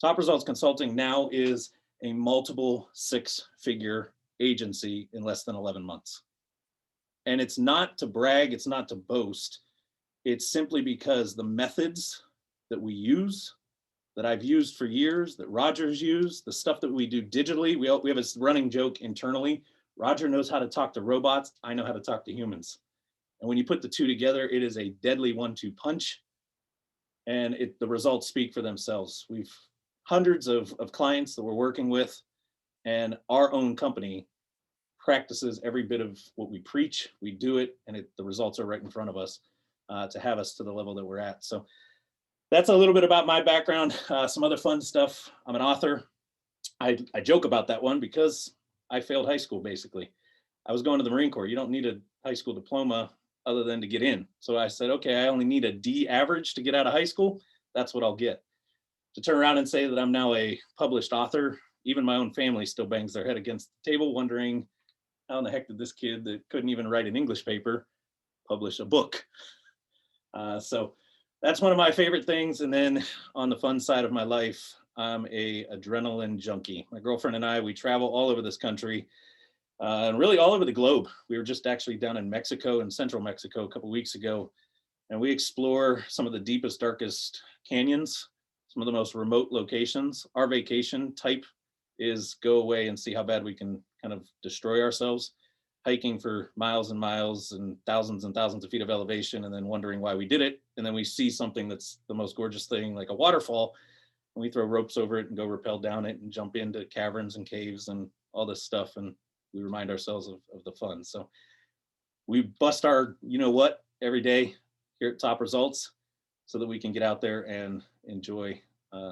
Top Results Consulting now is a multiple six-figure agency in less than 11 months. And it's not to brag, it's not to boast. It's simply because the methods that we use, that I've used for years, that Roger's used, the stuff that we do digitally, we have a running joke internally. Roger knows how to talk to robots. I know how to talk to humans. And when you put the two together, it is a deadly 1-2 punch. And the results speak for themselves. We've hundreds of clients that we're working with, and our own company practices every bit of what we preach. We do it, and the results are right in front of us to have us to the level that we're at. So that's a little bit about my background. Some other fun stuff. I'm an author. I joke about that one because I failed high school, basically. I was going to the Marine Corps. You don't need a high school diploma other than to get in. So I said, okay, I only need a D average to get out of high school. That's what I'll get. To turn around and say that I'm now a published author, even my own family still bangs their head against the table wondering how in the heck did this kid that couldn't even write an English paper publish a book? So that's one of my favorite things. And then on the fun side of my life, I'm a adrenaline junkie. My girlfriend and I, we travel all over this country and really all over the globe. We were just actually down in Mexico, in central Mexico, a couple of weeks ago, and we explore some of the deepest, darkest canyons, some of the most remote locations. Our vacation type is go away and see how bad we can kind of destroy ourselves, hiking for miles and miles and thousands of feet of elevation, and then wondering why we did it. And then we see something that's the most gorgeous thing, like a waterfall, and we throw ropes over it and go rappel down it and jump into caverns and caves and all this stuff. And we remind ourselves of the fun. So we bust our, you know what, every day here at Top Results so that we can get out there and enjoy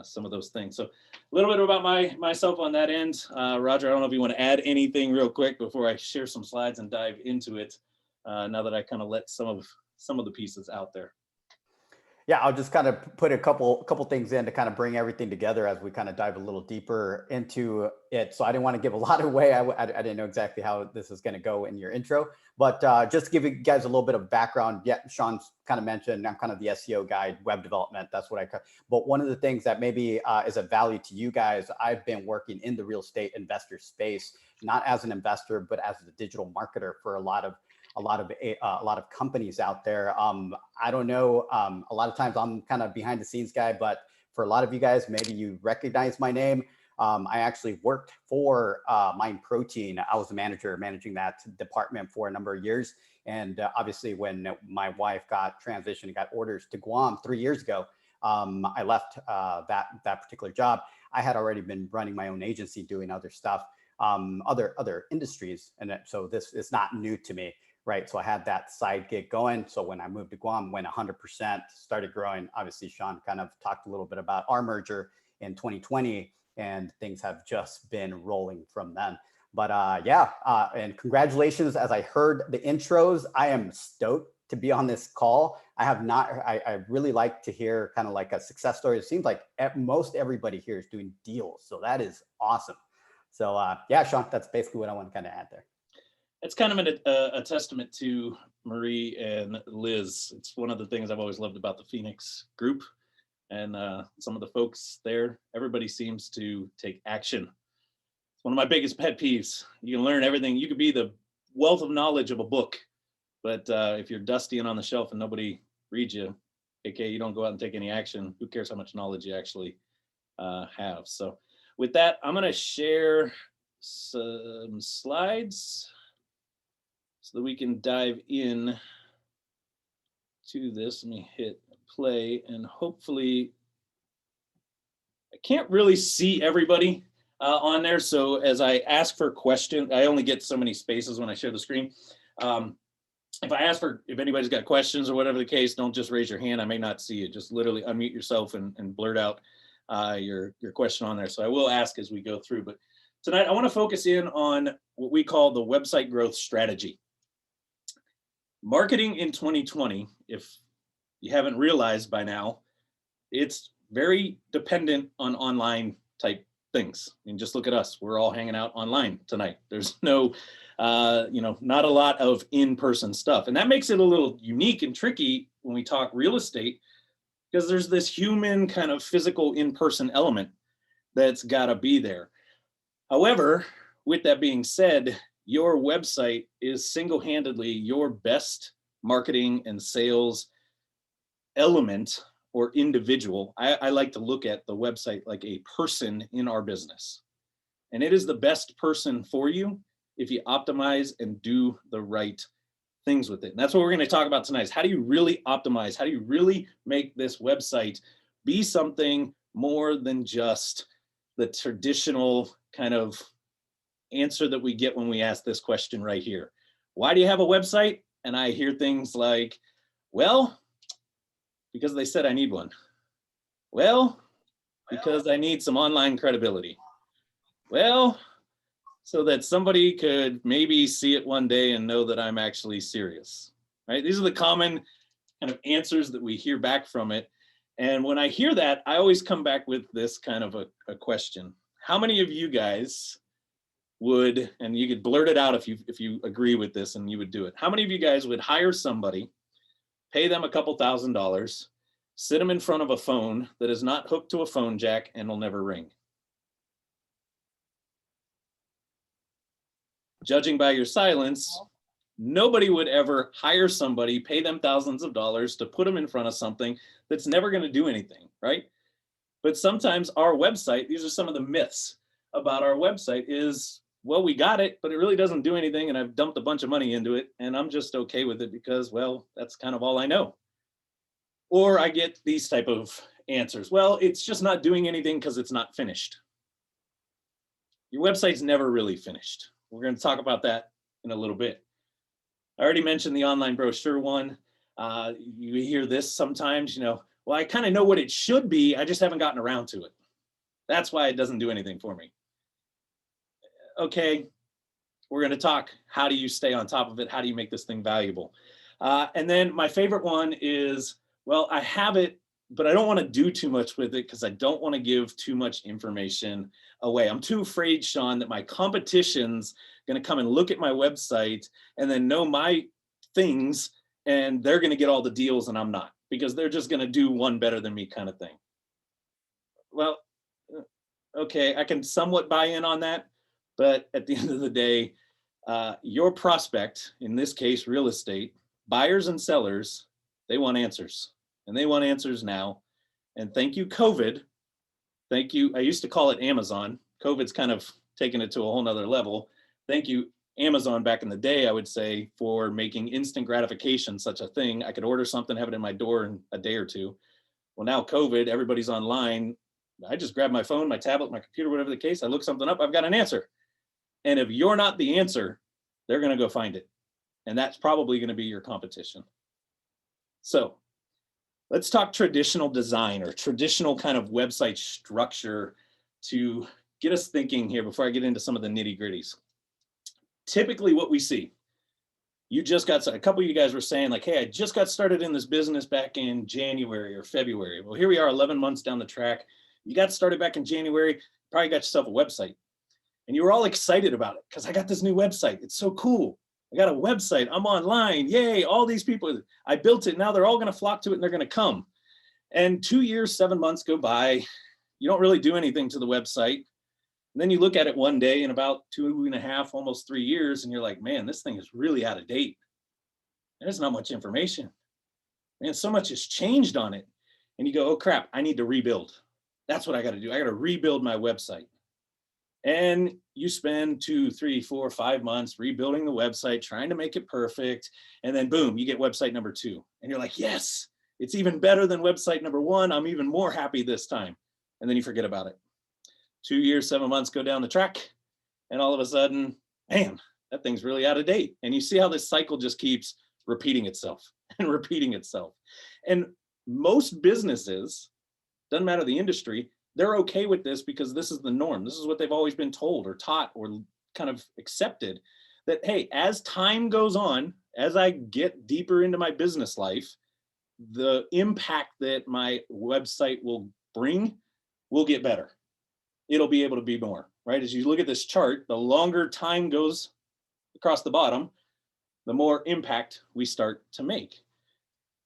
some of those things. So a little bit about myself on that end. Roger, I don't know if you want to add anything real quick before I share some slides and dive into it, now that I kind of let some of the pieces out there. Yeah, I'll just kind of put a couple things in to kind of bring everything together as we kind of dive a little deeper into it. So I didn't want to give a lot away. I didn't know exactly how this is going to go in your intro, but just to give you guys a little bit of background. Yeah, Sean's kind of mentioned I'm kind of the SEO guy, web development. That's what but one of the things that maybe is of value to you guys, I've been working in the real estate investor space, not as an investor, but as a digital marketer for a lot of companies out there. I don't know. A lot of times I'm kind of behind the scenes guy, but for a lot of you guys, maybe you recognize my name. I actually worked for Mind Protein. I was the manager managing that department for a number of years. And obviously when my wife got transitioned and got orders to Guam 3 years ago, I left that particular job. I had already been running my own agency, doing other stuff, other industries. And so this is not new to me. Right. So I had that side gig going. So when I moved to Guam, went 100%, started growing. Obviously, Sean kind of talked a little bit about our merger in 2020, and things have just been rolling from then. But and congratulations. As I heard the intros, I am stoked to be on this call. I really like to hear kind of like a success story. It seems like most everybody here is doing deals. So that is awesome. So yeah, Sean, that's basically what I want to kind of add there. It's kind of a testament to Marie and Liz. It's one of the things I've always loved about the Phoenix group and some of the folks there. Everybody seems to take action. It's one of my biggest pet peeves. You can learn everything. You could be the wealth of knowledge of a book, but if you're dusty and on the shelf and nobody reads you, aka you don't go out and take any action, who cares how much knowledge you actually have? So with that, I'm going to share some slides so that we can dive in to this. Let me hit play, and hopefully I can't really see everybody on there. So as I ask for questions, I only get so many spaces when I share the screen. If I ask if anybody's got questions or whatever the case, don't just raise your hand. I may not see you. Just literally unmute yourself and blurt out your question on there. So I will ask as we go through. But tonight I want to focus in on what we call the website growth strategy. Marketing in 2020, if you haven't realized by now, it's very dependent on online type things. I mean, just look at us. We're all hanging out online tonight. There's no, not a lot of in-person stuff. And that makes it a little unique and tricky when we talk real estate, because there's this human kind of physical in-person element. that's got to be there. However, with that being said, your website is single-handedly your best marketing and sales element or individual. I like to look at the website like a person in our business. And it is the best person for you if you optimize and do the right things with it. And that's what we're going to talk about tonight is how do you really optimize? How do you really make this website be something more than just the traditional kind of answer that we get when we ask this question right here. Why do you have a website? And I hear things like, well, because they said I need one. Well, because I need some online credibility. Well, so that somebody could maybe see it one day and know that I'm actually serious, right? These are the common kind of answers that we hear back from it. And when I hear that, I always come back with this kind of a question. How many of you guys would, and you could blurt it out if you agree with this and you would do it. How many of you guys would hire somebody, pay them a couple $1,000s, sit them in front of a phone that is not hooked to a phone jack and will never ring? Judging by your silence, nobody would ever hire somebody, pay them thousands of dollars to put them in front of something that's never going to do anything, right? But sometimes our website, these are some of the myths about our website is, well, we got it, but it really doesn't do anything. And I've dumped a bunch of money into it and I'm just okay with it because, well, that's kind of all I know. Or I get these type of answers. Well, it's just not doing anything because it's not finished. Your website's never really finished. We're going to talk about that in a little bit. I already mentioned the online brochure one. You hear this sometimes, well, I kind of know what it should be. I just haven't gotten around to it. That's why it doesn't do anything for me. Okay, we're going to talk, how do you stay on top of it? How do you make this thing valuable? And then my favorite one is, well, I have it, but I don't want to do too much with it because I don't want to give too much information away. I'm too afraid, Sean, that my competition's going to come and look at my website and then know my things and they're going to get all the deals and I'm not, because they're just going to do one better than me kind of thing. Well, okay, I can somewhat buy in on that, but at the end of the day, your prospect, in this case, real estate, buyers and sellers, they want answers and they want answers now. And thank you, COVID. Thank you. I used to call it Amazon. COVID's kind of taken it to a whole nother level. Thank you, Amazon, back in the day, I would say, for making instant gratification such a thing. I could order something, have it in my door in a day or two. Well, now COVID, everybody's online. I just grab my phone, my tablet, my computer, whatever the case. I look something up, I've got an answer. And if you're not the answer, they're going to go find it. And that's probably going to be your competition. So let's talk traditional design or traditional kind of website structure to get us thinking here before I get into some of the nitty gritties. Typically what we see, you just got, a couple of you guys were saying like, hey, I just got started in this business back in January or February. Well, here we are 11 months down the track. You got started back in January, probably got yourself a website. And you were all excited about it because I got this new website. It's so cool. I got a website. I'm online. Yay. All these people, I built it. Now they're all going to flock to it and they're going to come. And 2 years, 7 months go by. You don't really do anything to the website. And then you look at it one day in about 2.5, almost 3 years, and you're like, man, this thing is really out of date. There's not much information. Man, so much has changed on it. And you go, oh crap, I need to rebuild. That's what I got to do. I got to rebuild my website. And you spend 2, 3, 4, 5 months rebuilding the website, trying to make it perfect. And then boom, you get website number 2. And you're like, yes, it's even better than website number 1. I'm even more happy this time. And then you forget about it. 2 years, 7 months go down the track. And all of a sudden, man, that thing's really out of date. And you see how this cycle just keeps repeating itself and repeating itself. And most businesses, doesn't matter the industry, they're okay with this because this is the norm. This is what they've always been told or taught or kind of accepted, that, hey, as time goes on, as I get deeper into my business life, the impact that my website will bring will get better. It'll be able to be more, right? As you look at this chart, the longer time goes across the bottom, the more impact we start to make.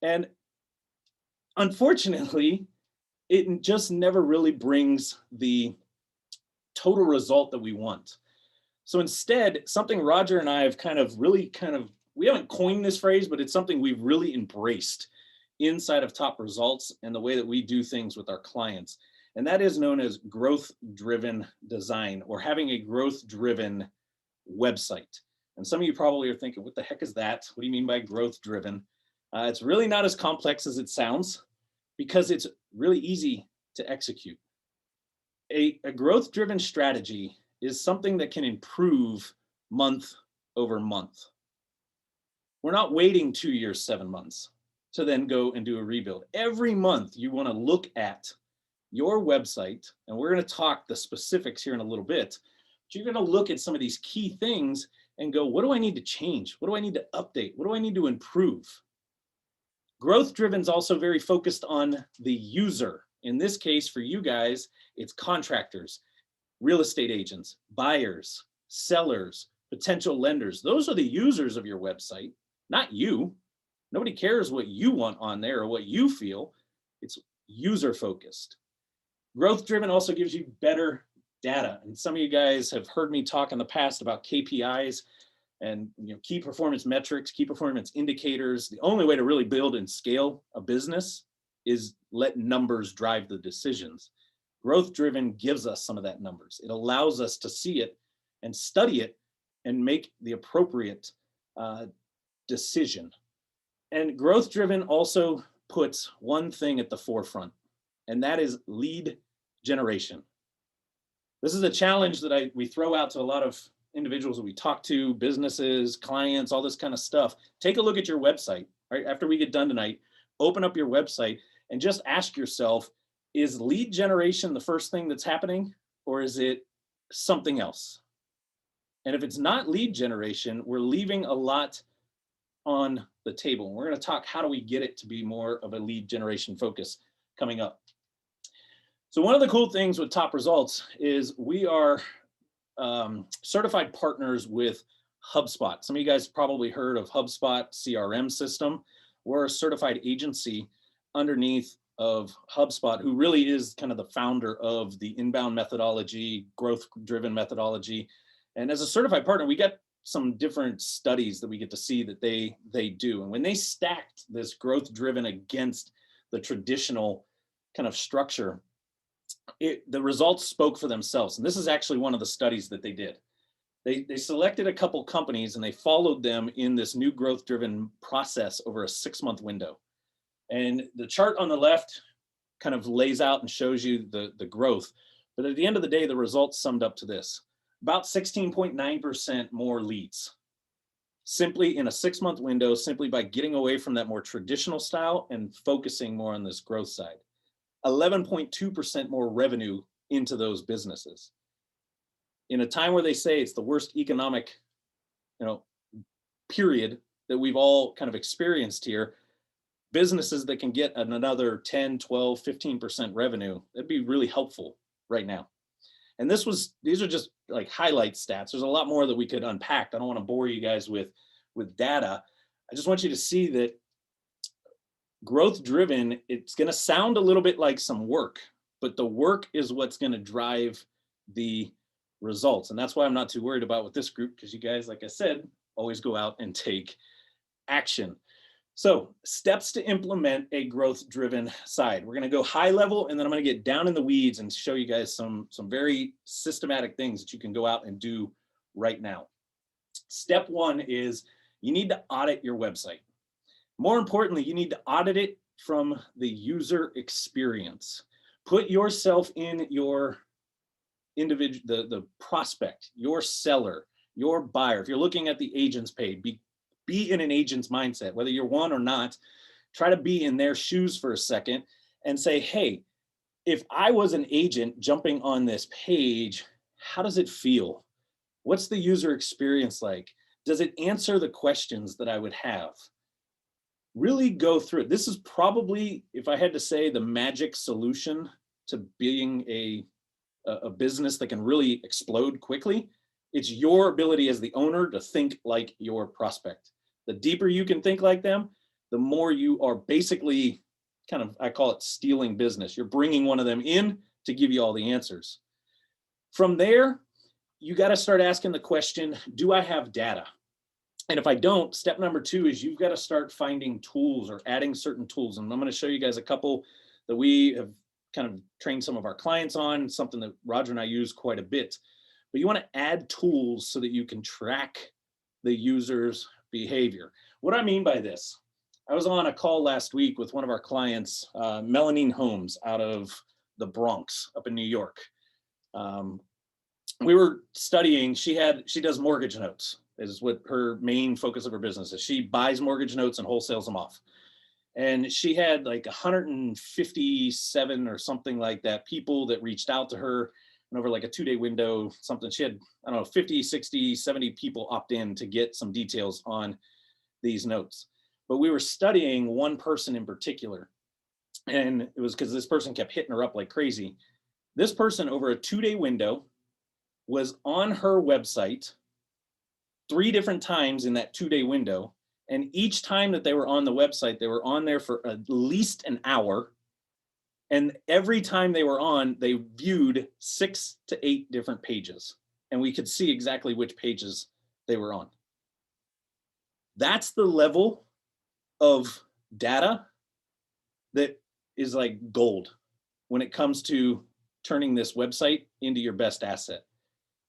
And unfortunately, it just never really brings the total result that we want. So instead, something Roger and I have we haven't coined this phrase, but it's something we've really embraced inside of Top Results and the way that we do things with our clients. And that is known as growth-driven design, or having a growth-driven website. And some of you probably are thinking, what the heck is that? What do you mean by growth-driven? It's really not as complex as it sounds, because it's really easy to execute. A growth-driven strategy is something that can improve month over month. We're not waiting 2 years, 7 months to then go and do a rebuild. Every month you want to look at your website, and we're going to talk the specifics here in a little bit, but you're going to look at some of these key things and go, what do I need to change? What do I need to update? What do I need to improve? Growth driven is also very focused on the user. In this case, for you guys, it's contractors, real estate agents, buyers, sellers, potential lenders. Those are the users of your website, not you. Nobody cares what you want on there or what you feel. It's user focused. Growth driven also gives you better data. And some of you guys have heard me talk in the past about KPIs and key performance metrics, key performance indicators. The only way to really build and scale a business is let numbers drive the decisions. Growth driven gives us some of that numbers. It allows us to see it and study it and make the appropriate decision. And growth driven also puts one thing at the forefront, and that is lead generation. This is a challenge that we throw out to a lot of individuals that we talk to, businesses, clients, all this kind of stuff. Take a look at your website, right? After we get done tonight, open up your website and just ask yourself, is lead generation the first thing that's happening, or is it something else? And if it's not lead generation, we're leaving a lot on the table. We're going to talk, how do we get it to be more of a lead generation focus coming up? So one of the cool things with Top Results is we are certified partners with HubSpot. Some of you guys probably heard of HubSpot CRM system. We're a certified agency underneath of HubSpot, who really is kind of the founder of the inbound methodology, growth-driven methodology. And as a certified partner, we get some different studies that we get to see that they do. And when they stacked this growth-driven against the traditional kind of structure, the results spoke for themselves. And this is actually one of the studies that they did. They selected a couple companies and they followed them in this new growth-driven process over a 6-month window. And the chart on the left kind of lays out and shows you the growth. But at the end of the day, the results summed up to this: about 16.9% more leads, simply in a 6-month window, simply by getting away from that more traditional style and focusing more on this growth side. 11.2% more revenue into those businesses. In a time where they say it's the worst economic, period that we've all kind of experienced here, businesses that can get another 10, 12, 15% revenue, that'd be really helpful right now. And these are just like highlight stats. There's a lot more that we could unpack. I don't want to bore you guys with data. I just want you to see that growth driven, it's going to sound a little bit like some work, but the work is what's going to drive the results. And that's why I'm not too worried about with this group, because you guys, like I said, always go out and take action. So steps to implement a growth driven side. We're going to go high level, and then I'm going to get down in the weeds and show you guys some very systematic things that you can go out and do right now. Step one is you need to audit your website. More importantly, you need to audit it from the user experience. Put yourself in your individual, the prospect, your seller, your buyer. If you're looking at the agent's page, be in an agent's mindset, whether you're one or not. Try to be in their shoes for a second and say, hey, if I was an agent jumping on this page, how does it feel? What's the user experience like? Does it answer the questions that I would have? Really go through it. This is probably, if I had to say, the magic solution to being a business that can really explode quickly. It's your ability as the owner to think like your prospect. The deeper you can think like them, the more you are basically I call it stealing business. You're bringing one of them in to give you all the answers. From there, you got to start asking the question, do I have data? And if I don't, step number 2 is you've got to start finding tools or adding certain tools. And I'm going to show you guys a couple that we have kind of trained some of our clients on, something that Roger and I use quite a bit. But you want to add tools so that you can track the user's behavior. What I mean by this, I was on a call last week with one of our clients, Melanine Homes out of the Bronx up in New York. We were studying, she does mortgage notes, is what her main focus of her business is. She buys mortgage notes and wholesales them off. And she had like 157 or something like that people that reached out to her, and over like a 2-day window, something, she had, I don't know, 50, 60, 70 people opt in to get some details on these notes. But we were studying one person in particular, and it was because this person kept hitting her up like crazy. This person, over a 2-day window, was on her website 3 different times in that 2-day window. And each time that they were on the website, they were on there for at least an hour. And every time they were on, they viewed 6 to 8 different pages. And we could see exactly which pages they were on. That's the level of data that is like gold when it comes to turning this website into your best asset.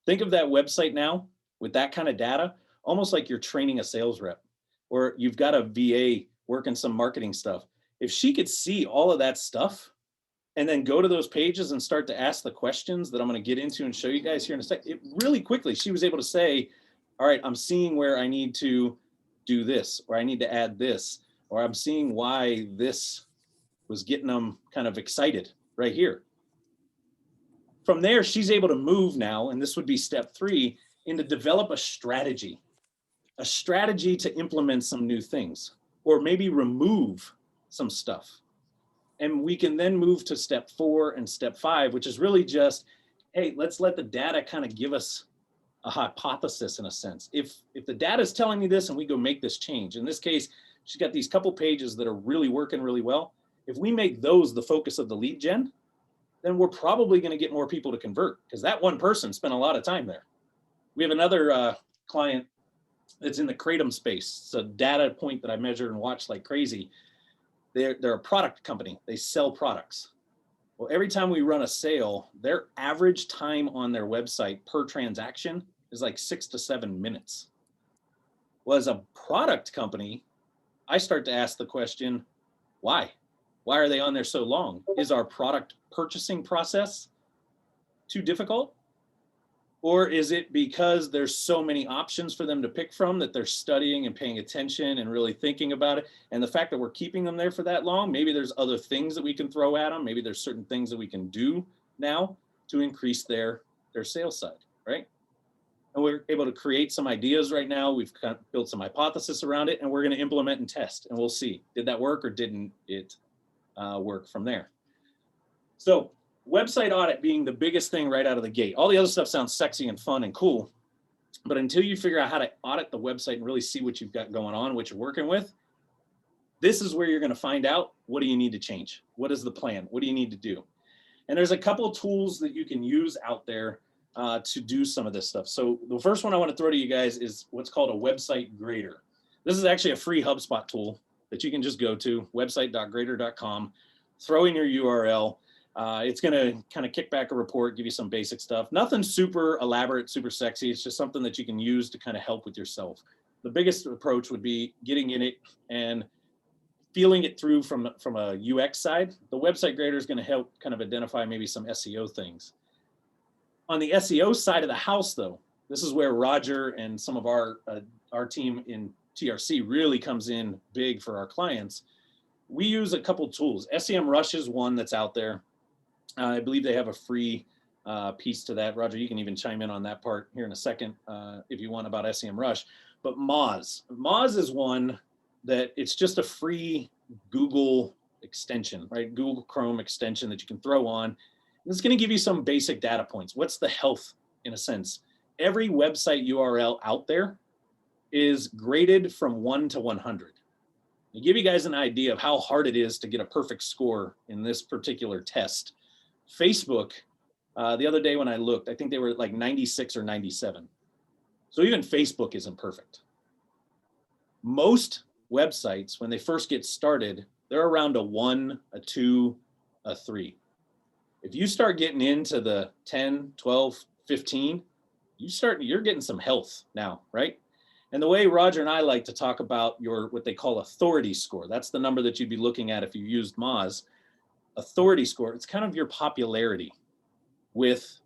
Think of that website now with that kind of data, almost like you're training a sales rep, or you've got a VA working some marketing stuff. If she could see all of that stuff and then go to those pages and start to ask the questions that I'm going to get into and show you guys here in a sec, it really quickly, she was able to say, all right, I'm seeing where I need to do this, or I need to add this, or I'm seeing why this was getting them kind of excited right here. From there, she's able to move now, and this would be step 3, into develop a strategy to implement some new things, or maybe remove some stuff. And we can then move to step 4 and step 5, which is really just, hey, let's let the data kind of give us a hypothesis in a sense. If the data is telling me this and we go make this change, in this case, she's got these couple pages that are really working really well. If we make those the focus of the lead gen, then we're probably going to get more people to convert, because that one person spent a lot of time there. We have another client that's in the Kratom space. It's a data point that I measured and watched like crazy. They're a product company. They sell products. Well, every time we run a sale, their average time on their website per transaction is like 6 to 7 minutes. Well, as a product company, I start to ask the question, why? Why are they on there so long? Is our product purchasing process too difficult? Or is it because there's so many options for them to pick from that they're studying and paying attention and really thinking about it? And the fact that we're keeping them there for that long, maybe there's other things that we can throw at them. Maybe there's certain things that we can do now to increase their sales side, right? And we're able to create some ideas right now. We've kind of built some hypothesis around it, and we're going to implement and test, and we'll see. Did that work or didn't it work from there? So website audit being the biggest thing right out of the gate. All the other stuff sounds sexy and fun and cool, but until you figure out how to audit the website and really see what you've got going on, what you're working with, this is where you're going to find out, what do you need to change? What is the plan? What do you need to do? And there's a couple of tools that you can use out there to do some of this stuff. So the first one I want to throw to you guys is what's called a website grader. This is actually a free HubSpot tool that you can just go to, website.grader.com, throw in your URL. It's going to kind of kick back a report, give you some basic stuff. Nothing super elaborate, super sexy. It's just something that you can use to kind of help with yourself. The biggest approach would be getting in it and feeling it through from a UX side. The website grader is going to help kind of identify maybe some SEO things. On the SEO side of the house, though, this is where Roger and some of our team in TRC really comes in big for our clients. We use a couple tools. SEMrush is one that's out there. I believe they have a free piece to that. Roger, you can even chime in on that part here in a second if you want about SEMrush. But Moz is one that it's just a free Google extension, right? Google Chrome extension that you can throw on. And it's going to give you some basic data points. What's the health, in a sense? Every website URL out there is graded from 1 to 100. To give you guys an idea of how hard it is to get a perfect score in this particular test, Facebook The other day when I looked, I think they were like 96 or 97. So even Facebook isn't perfect. Most websites, when they first get started, they're around a 1, a 2, a 3. If you start getting into the 10, 12, 15, you're getting some health now, right? And the way Roger and I like to talk about your what they call authority score, that's the number that you'd be looking at if you used Moz. Authority score, it's kind of your popularity with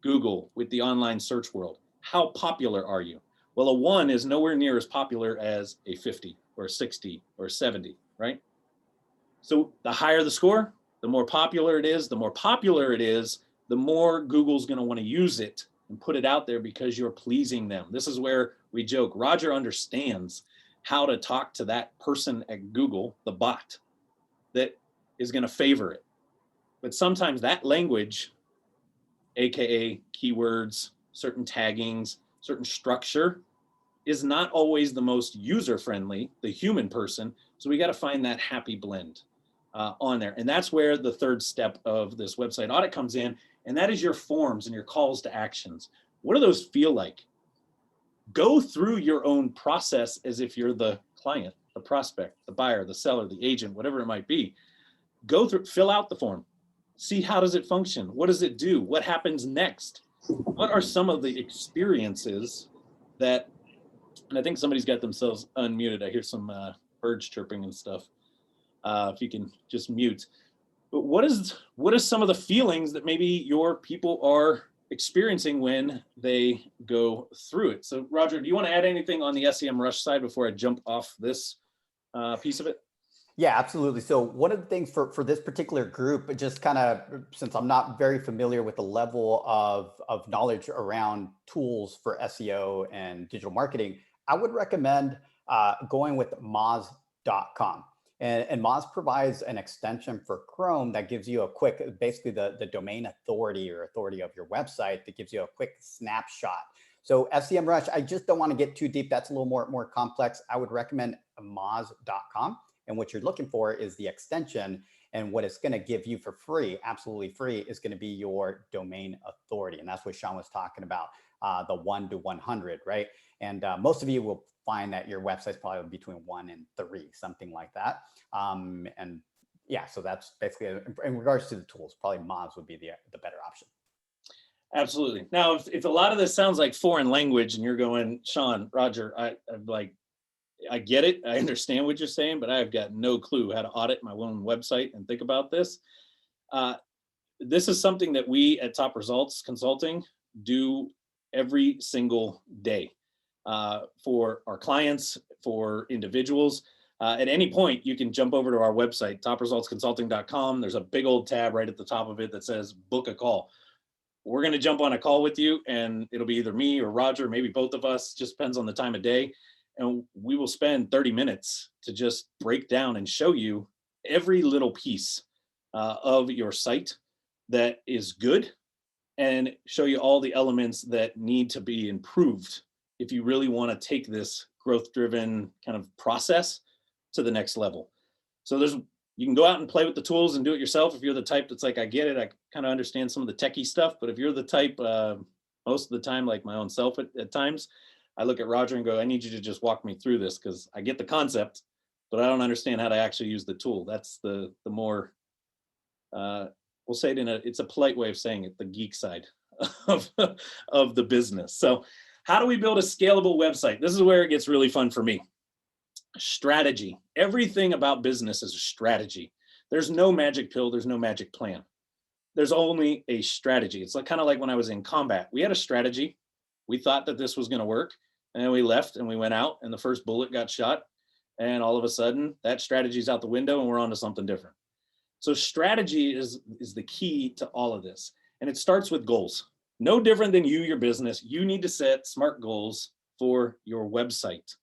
Google, with the online search world. How popular are you? Well, a 1 is nowhere near as popular as a 50 or a 60 or a 70, right? So the higher the score, the more popular it is. The more popular it is, the more Google's going to want to use it and put it out there because you're pleasing them. This is where we joke. Roger understands how to talk to that person at Google, the bot, that is going to favor it. But sometimes that language, AKA keywords, certain taggings, certain structure, is not always the most user-friendly, the human person. So we got to find that happy blend on there. And that's where the third step of this website audit comes in. And that is your forms and your calls to actions. What do those feel like? Go through your own process as if you're the client, the prospect, the buyer, the seller, the agent, whatever it might be. Go through, fill out the form. See how does it function? What does it do? What happens next? What are some of the experiences that, and I think somebody's got themselves unmuted. I hear some birds chirping and stuff. If you can just mute. But what is some of the feelings that maybe your people are experiencing when they go through it? So Roger, do you want to add anything on the SEM Rush side before I jump off this piece of it? Yeah, absolutely. So one of the things for this particular group, just kind of since I'm not very familiar with the level of knowledge around tools for SEO and digital marketing, I would recommend going with Moz.com. And Moz provides an extension for Chrome that gives you a quick, basically the domain authority or authority of your website that gives you a quick snapshot. So SEM Rush, I just don't want to get too deep. That's a little more complex. I would recommend Moz.com. And what you're looking for is the extension, and what it's going to give you for free, absolutely free, is going to be your domain authority. And that's what Sean was talking about, the 1 to 100, right? And most of you will find that your website's probably between 1 and 3, something like that. And yeah, so that's basically, in regards to the tools, probably Moz would be the better option. Absolutely. Now, if a lot of this sounds like foreign language and you're going, Sean, Roger, I'm like, I get it. I understand what you're saying, but I've got no clue how to audit my own website and think about this. This is something that we at Top Results Consulting do every single day for our clients, for individuals. At any point, you can jump over to our website, topresultsconsulting.com. There's a big old tab right at the top of it that says book a call. We're going to jump on a call with you, and it'll be either me or Roger, maybe both of us, just depends on the time of day. And we will spend 30 minutes to just break down and show you every little piece of your site that is good, and show you all the elements that need to be improved if you really want to take this growth-driven kind of process to the next level. So you can go out and play with the tools and do it yourself if you're the type that's like, I get it, I kind of understand some of the techie stuff, but if you're the type, most of the time, like my own self at times, I look at Roger and go, I need you to just walk me through this because I get the concept, but I don't understand how to actually use the tool. That's the more, we'll say it it's a polite way of saying it, the geek side of the business. So how do we build a scalable website? This is where it gets really fun for me. Strategy. Everything about business is a strategy. There's no magic pill. There's no magic plan. There's only a strategy. It's like kind of like when I was in combat. We had a strategy. We thought that this was going to work. And then we left and we went out and the first bullet got shot. And all of a sudden that strategy is out the window and we're on to something different. So strategy is the key to all of this. And it starts with goals. No different than your business. You need to set SMART goals for your website.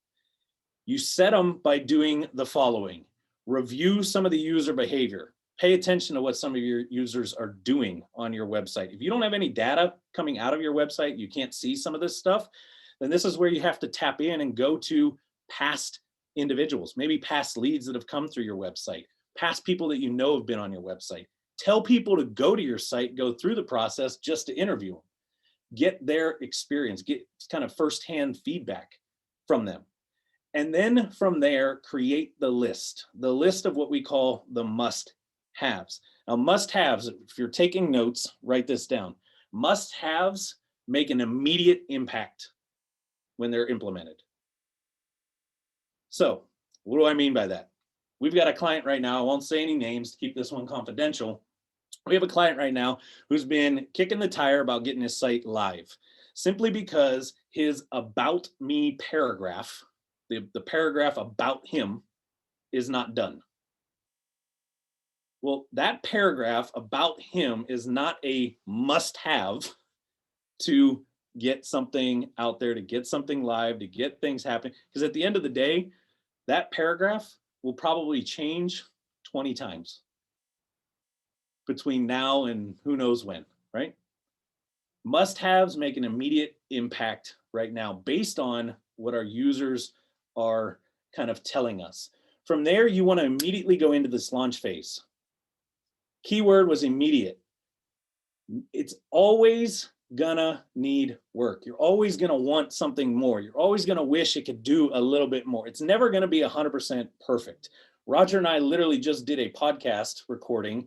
You set them by doing the following. Review some of the user behavior. Pay attention to what some of your users are doing on your website. If you don't have any data coming out of your website, you can't see some of this stuff, then this is where you have to tap in and go to past individuals, maybe past leads that have come through your website, past people that you know have been on your website. Tell people to go to your site, go through the process just to interview them. Get their experience, get kind of firsthand feedback from them. And then from there, create the list of what we call the must-haves. Now, must-haves, if you're taking notes, write this down. Must-haves make an immediate impact when they're implemented. So what do I mean by that? We've got a client right now, I won't say any names to keep this one confidential. We have a client right now who's been kicking the tire about getting his site live, simply because his about me paragraph, the paragraph about him, is not done. Well, that paragraph about him is not a must-have to get something out there, to get something live, to get things happening. Because at the end of the day, that paragraph will probably change 20 times between now and who knows when, right? Must-haves make an immediate impact right now based on what our users are kind of telling us. From there, you want to immediately go into this launch phase. Keyword was immediate. It's always gonna need work. You're always gonna want something more. You're always gonna wish it could do a little bit more. It's never gonna be 100% perfect. Roger and I literally just did a podcast recording,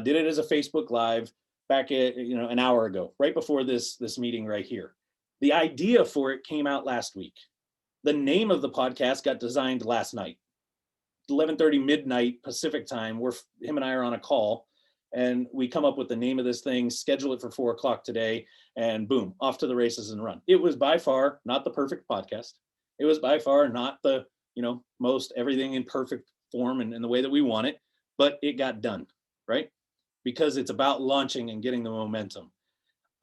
did it as a Facebook Live back at, an hour ago, right before this meeting right here. The idea for it came out last week. The name of the podcast got designed last night, 11:30 midnight Pacific time. Him and I are on a call, and we come up with the name of this thing, schedule it for 4:00 today, and boom, off to the races and run. It was by far not the perfect podcast. It was by far not the, most everything in perfect form and in the way that we want it, but it got done, right? Because it's about launching and getting the momentum.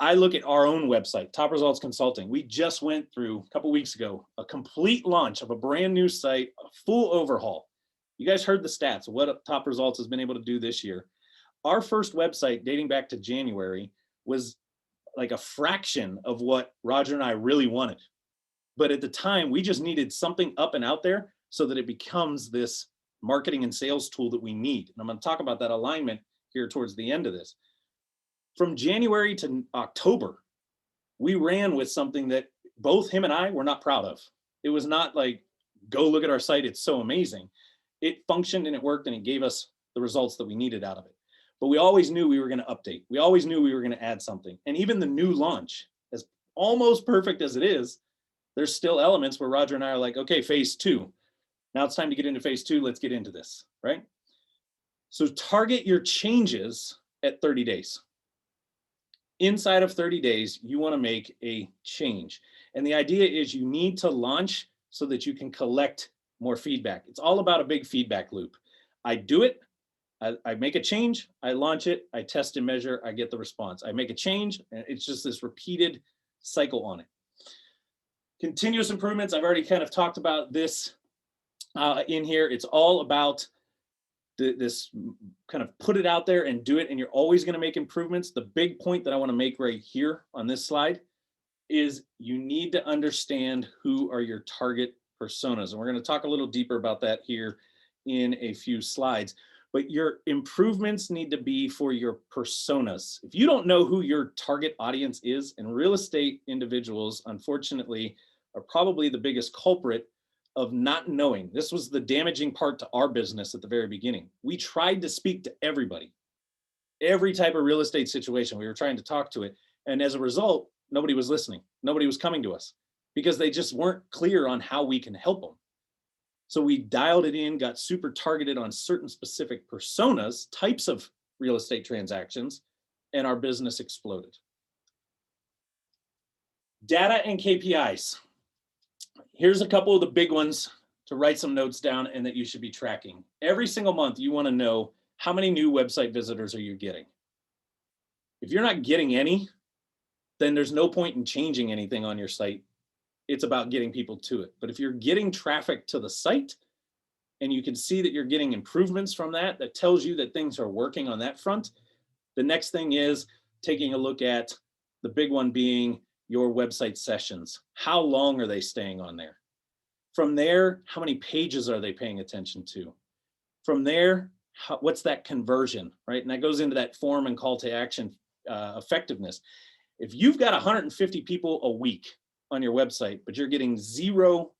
I look at our own website, Top Results Consulting. We just went through a couple weeks ago a complete launch of a brand new site, a full overhaul. You guys heard the stats of what Top Results has been able to do this year. Our first website dating back to January was like a fraction of what Roger and I really wanted. But at the time, we just needed something up and out there so that it becomes this marketing and sales tool that we need. And I'm going to talk about that alignment here towards the end of this. From January to October, we ran with something that both him and I were not proud of. It was not like, go look at our site, it's so amazing. It functioned and it worked and it gave us the results that we needed out of it. But we always knew we were going to update. We always knew we were going to add something. And even the new launch, as almost perfect as it is, there's still elements where Roger and I are like, okay, phase 2. Now it's time to get into phase 2. Let's get into this, right? So target your changes at 30 days. Inside of 30 days, you want to make a change. And the idea is you need to launch so that you can collect more feedback. It's all about a big feedback loop. I do it. I make a change, I launch it, I test and measure, I get the response. I make a change, and it's just this repeated cycle on it. Continuous improvements, I've already kind of talked about this in here. It's all about this kind of put it out there and do it, and you're always going to make improvements. The big point that I want to make right here on this slide is you need to understand who are your target personas. And we're going to talk a little deeper about that here in a few slides. But your improvements need to be for your personas. If you don't know who your target audience is, and real estate individuals, unfortunately, are probably the biggest culprit of not knowing. This was the damaging part to our business at the very beginning. We tried to speak to everybody, every type of real estate situation. We were trying to talk to it. And as a result, nobody was listening. Nobody was coming to us because they just weren't clear on how we can help them. So we dialed it in, got super targeted on certain specific personas, types of real estate transactions, and our business exploded. Data and KPIs. Here's a couple of the big ones to write some notes down and that you should be tracking. Every single month, you want to know how many new website visitors are you getting. If you're not getting any, then there's no point in changing anything on your site. It's about getting people to it. But if you're getting traffic to the site and you can see that you're getting improvements from that, that tells you that things are working on that front. The next thing is taking a look at the big one being your website sessions. How long are they staying on there? From there, how many pages are they paying attention to? From there, what's that conversion, right? And that goes into that form and call to action effectiveness. If you've got 150 people a week on your website, but you're getting zero,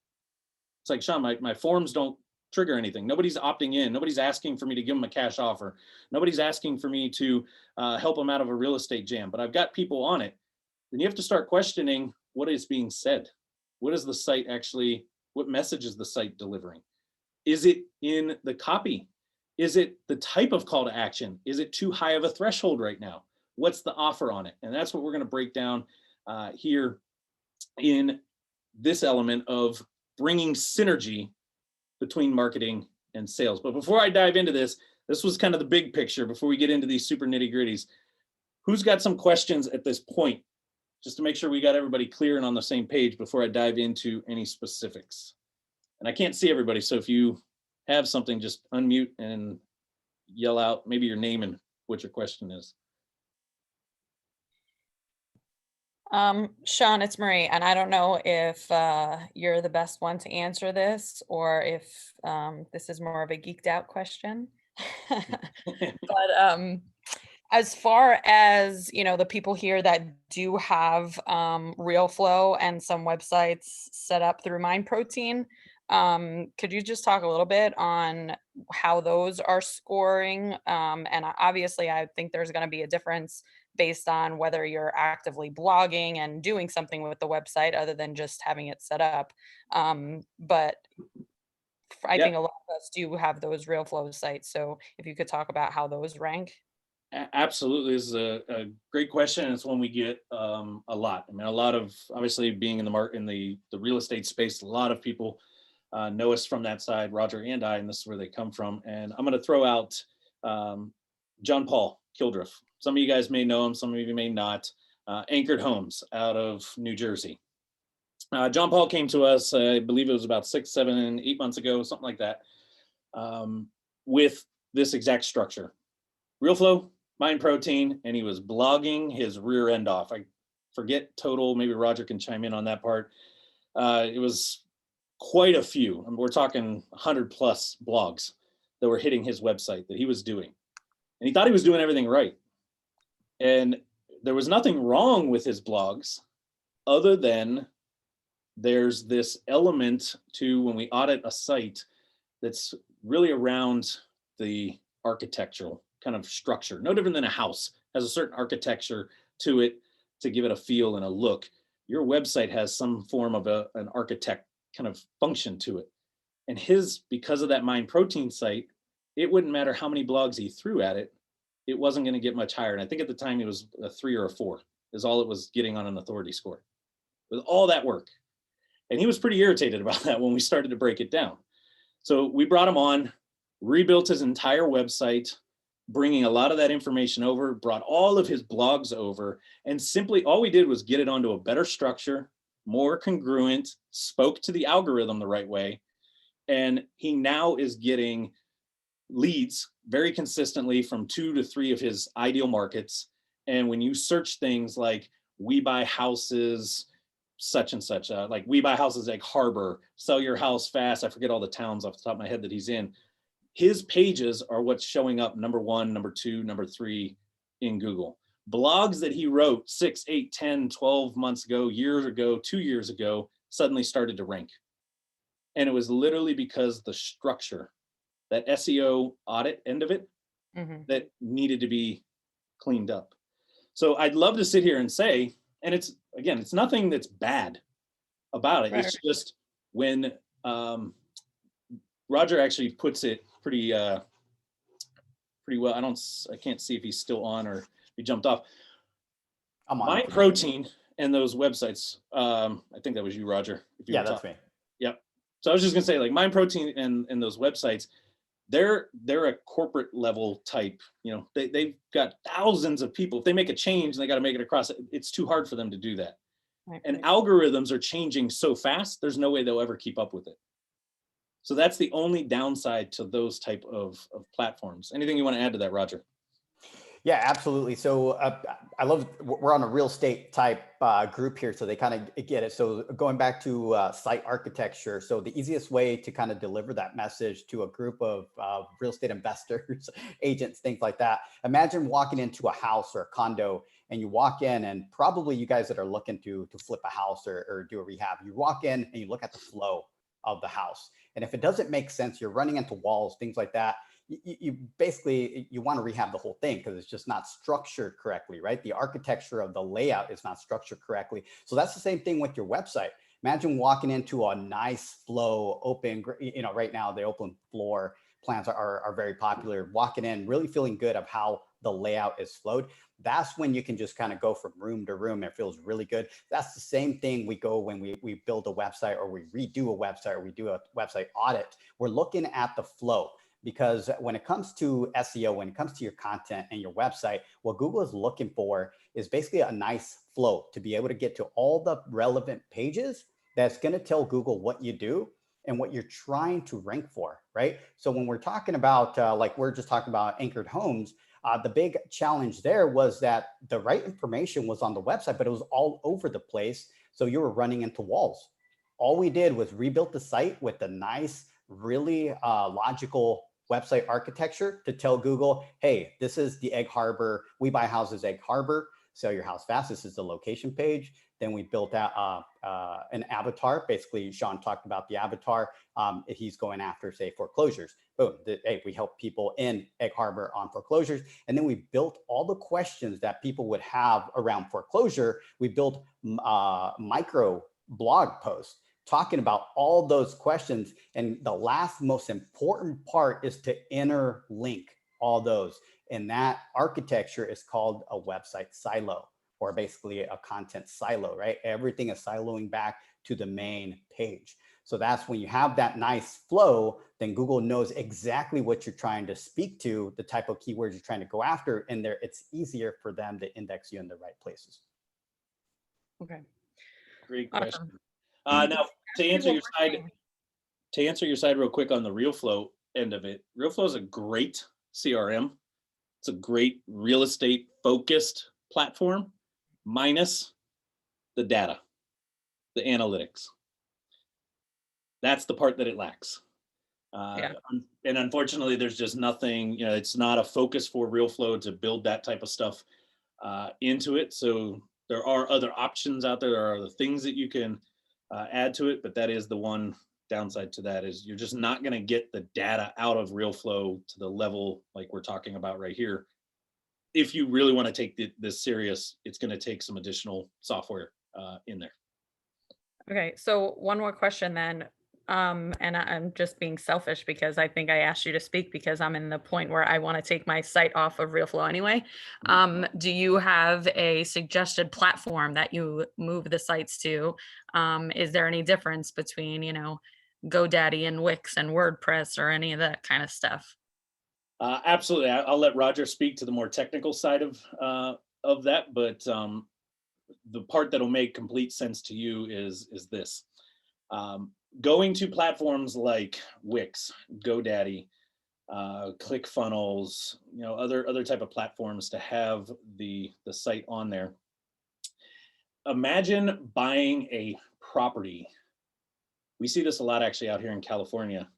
it's like, Sean, my forms don't trigger anything. Nobody's opting in. Nobody's asking for me to give them a cash offer. Nobody's asking for me to help them out of a real estate jam, but I've got people on it. Then you have to start questioning what is being said. What is the site actually, what message is the site delivering? Is it in the copy? Is it the type of call to action? Is it too high of a threshold right now? What's the offer on it? And that's what we're going to break down here in this element of bringing synergy between marketing and sales. But before I dive into this, this was kind of the big picture before we get into these super nitty gritties. Who's got some questions at this point? Just to make sure we got everybody clear and on the same page before I dive into any specifics. And I can't see everybody, so if you have something, just unmute and yell out maybe your name and what your question is. Sean, it's Marie, and I don't know if you're the best one to answer this or if this is more of a geeked out question. But as far as, you know, the people here that do have real flow and some websites set up through Mind Protein, could you just talk a little bit on how those are scoring? And obviously, I think there's going to be a difference based on whether you're actively blogging and doing something with the website other than just having it set up. But I think a lot of us do have those real flow sites. So if you could talk about how those rank. Absolutely, this is a great question. It's one we get a lot. I mean, a lot of, obviously being in the real estate space, a lot of people know us from that side, Roger and I, and this is where they come from. And I'm going to throw out John Paul Kildriff. Some of you guys may know him, some of you may not. Anchored Homes out of New Jersey. John Paul came to us, I believe it was about 6, 7, 8 months ago, something like that, with this exact structure. Real flow, Mind Protein, and he was blogging his rear end off. I forget total, maybe Roger can chime in on that part. It was quite a few. I mean, we're talking 100 plus blogs that were hitting his website that he was doing. And he thought he was doing everything right. And there was nothing wrong with his blogs other than there's this element to when we audit a site that's really around the architectural kind of structure, no different than a house has a certain architecture to it to give it a feel and a look. Your website has some form of an architect kind of function to it. And his, because of that Mind Protein site, it wouldn't matter how many blogs he threw at it, it wasn't going to get much higher. And I think at the time it was a 3 or a 4 is all it was getting on an authority score with all that work. And he was pretty irritated about that when we started to break it down. So we brought him on, rebuilt his entire website, bringing a lot of that information over, brought all of his blogs over, and simply all we did was get it onto a better structure, more congruent, spoke to the algorithm the right way. And he now is getting leads very consistently from 2 to 3 of his ideal markets. And when you search things like we buy houses, such and such, like we buy houses like Harbor, sell your house fast. I forget all the towns off the top of my head that he's in. His pages are what's showing up number 1, number 2, number 3 in Google. Blogs that he wrote 6, 8, 10, 12 months ago, years ago, 2 years ago, suddenly started to rank. And it was literally because the structure, that SEO audit end of it, that needed to be cleaned up. So I'd love to sit here and say, and it's, again, it's nothing that's bad about it. Right. It's just when Roger actually puts it pretty well. I can't see if he's still on or he jumped off. Mind Protein and those websites. I think that was you, Roger. Yeah, that's me. Yep. So I was just gonna say, like, Mind Protein and those websites, they're a corporate level type. You know, they've got thousands of people. If they make a change and they got to make it across, it's too hard for them to do that. Right. And algorithms are changing so fast, there's no way they'll ever keep up with it. So that's the only downside to those type of platforms. Anything you want to add to that, Roger? Yeah, absolutely. So I love, we're on a real estate type group here, so they kind of get it. So going back to site architecture, so the easiest way to kind of deliver that message to a group of real estate investors, agents, things like that. Imagine walking into a house or a condo, and you walk in, and probably you guys that are looking to flip a house or do a rehab, you walk in and you look at the flow of the house. And if it doesn't make sense, you're running into walls, things like that, you basically, you want to rehab the whole thing because it's just not structured correctly, right? The architecture of the layout is not structured correctly. So that's the same thing with your website. Imagine walking into a nice flow, open, right now the open floor plans are very popular. Walking in, really feeling good of how the layout is flowed. That's when you can just kind of go from room to room. It feels really good. That's the same thing we go when we build a website, or we redo a website, or we do a website audit. We're looking at the flow. Because when it comes to SEO, when it comes to your content and your website, what Google is looking for is basically a nice flow to be able to get to all the relevant pages that's going to tell Google what you do and what you're trying to rank for, right? So when we're talking about, like we're just talking about anchored homes, the big challenge there was that the right information was on the website, but it was all over the place. So you were running into walls. All we did was rebuilt the site with a nice, really logical website architecture to tell Google, hey, this is the Egg Harbor, We Buy Houses Egg Harbor, sell your house fast. This is the location page. Then we built out an avatar. Basically, Sean talked about the avatar. He's going after, say, foreclosures. Boom, hey, we help people in Egg Harbor on foreclosures. And then we built all the questions that people would have around foreclosure. We built micro blog posts talking about all those questions. And the last most important part is to interlink all those. And that architecture is called a website silo, or basically a content silo, right? Everything is siloing back to the main page. So that's when you have that nice flow, then Google knows exactly what you're trying to speak to, the type of keywords you're trying to go after, and there it's easier for them to index you in the right places. Okay. Great Awesome. question. Now, to answer your side real quick on the RealFlow end of it, RealFlow is a great CRM. It's a great real estate focused platform, minus the data, the analytics. That's the part that it lacks. Yeah. And unfortunately, there's just nothing, it's not a focus for RealFlow to build that type of stuff into it. So there are other options out there. There are other things that you can add to it, but that is the one downside to that, is you're just not going to get the data out of RealFlow to the level like we're talking about right here. If you really want to take this serious, it's going to take some additional software in there. Okay, so one more question then. And I'm just being selfish because I think I asked you to speak because I'm in the point where I want to take my site off of RealFlow anyway. Do you have a suggested platform that you move the sites to? Is there any difference between, GoDaddy and Wix and WordPress or any of that kind of stuff? Absolutely. I'll let Roger speak to the more technical side of that, but the part that'll make complete sense to you is this. Going to platforms like Wix, GoDaddy, ClickFunnels, other type of platforms to have the site on there. Imagine buying a property. We see this a lot actually out here in California.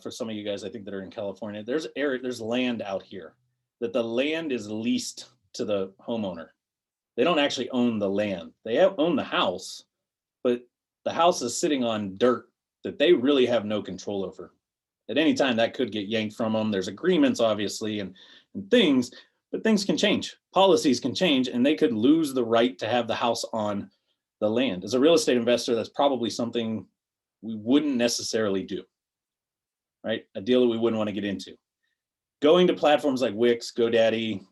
For some of you guys, I think that are in California, there's land out here that the land is leased to the homeowner. They don't actually own the land. They own the house, but the house is sitting on dirt that they really have no control over. At any time, that could get yanked from them. There's agreements, obviously, and things, but things can change. Policies can change, and they could lose the right to have the house on the land. As a real estate investor, that's probably something we wouldn't necessarily do, right? A deal that we wouldn't want to get into. Going to platforms like Wix, GoDaddy,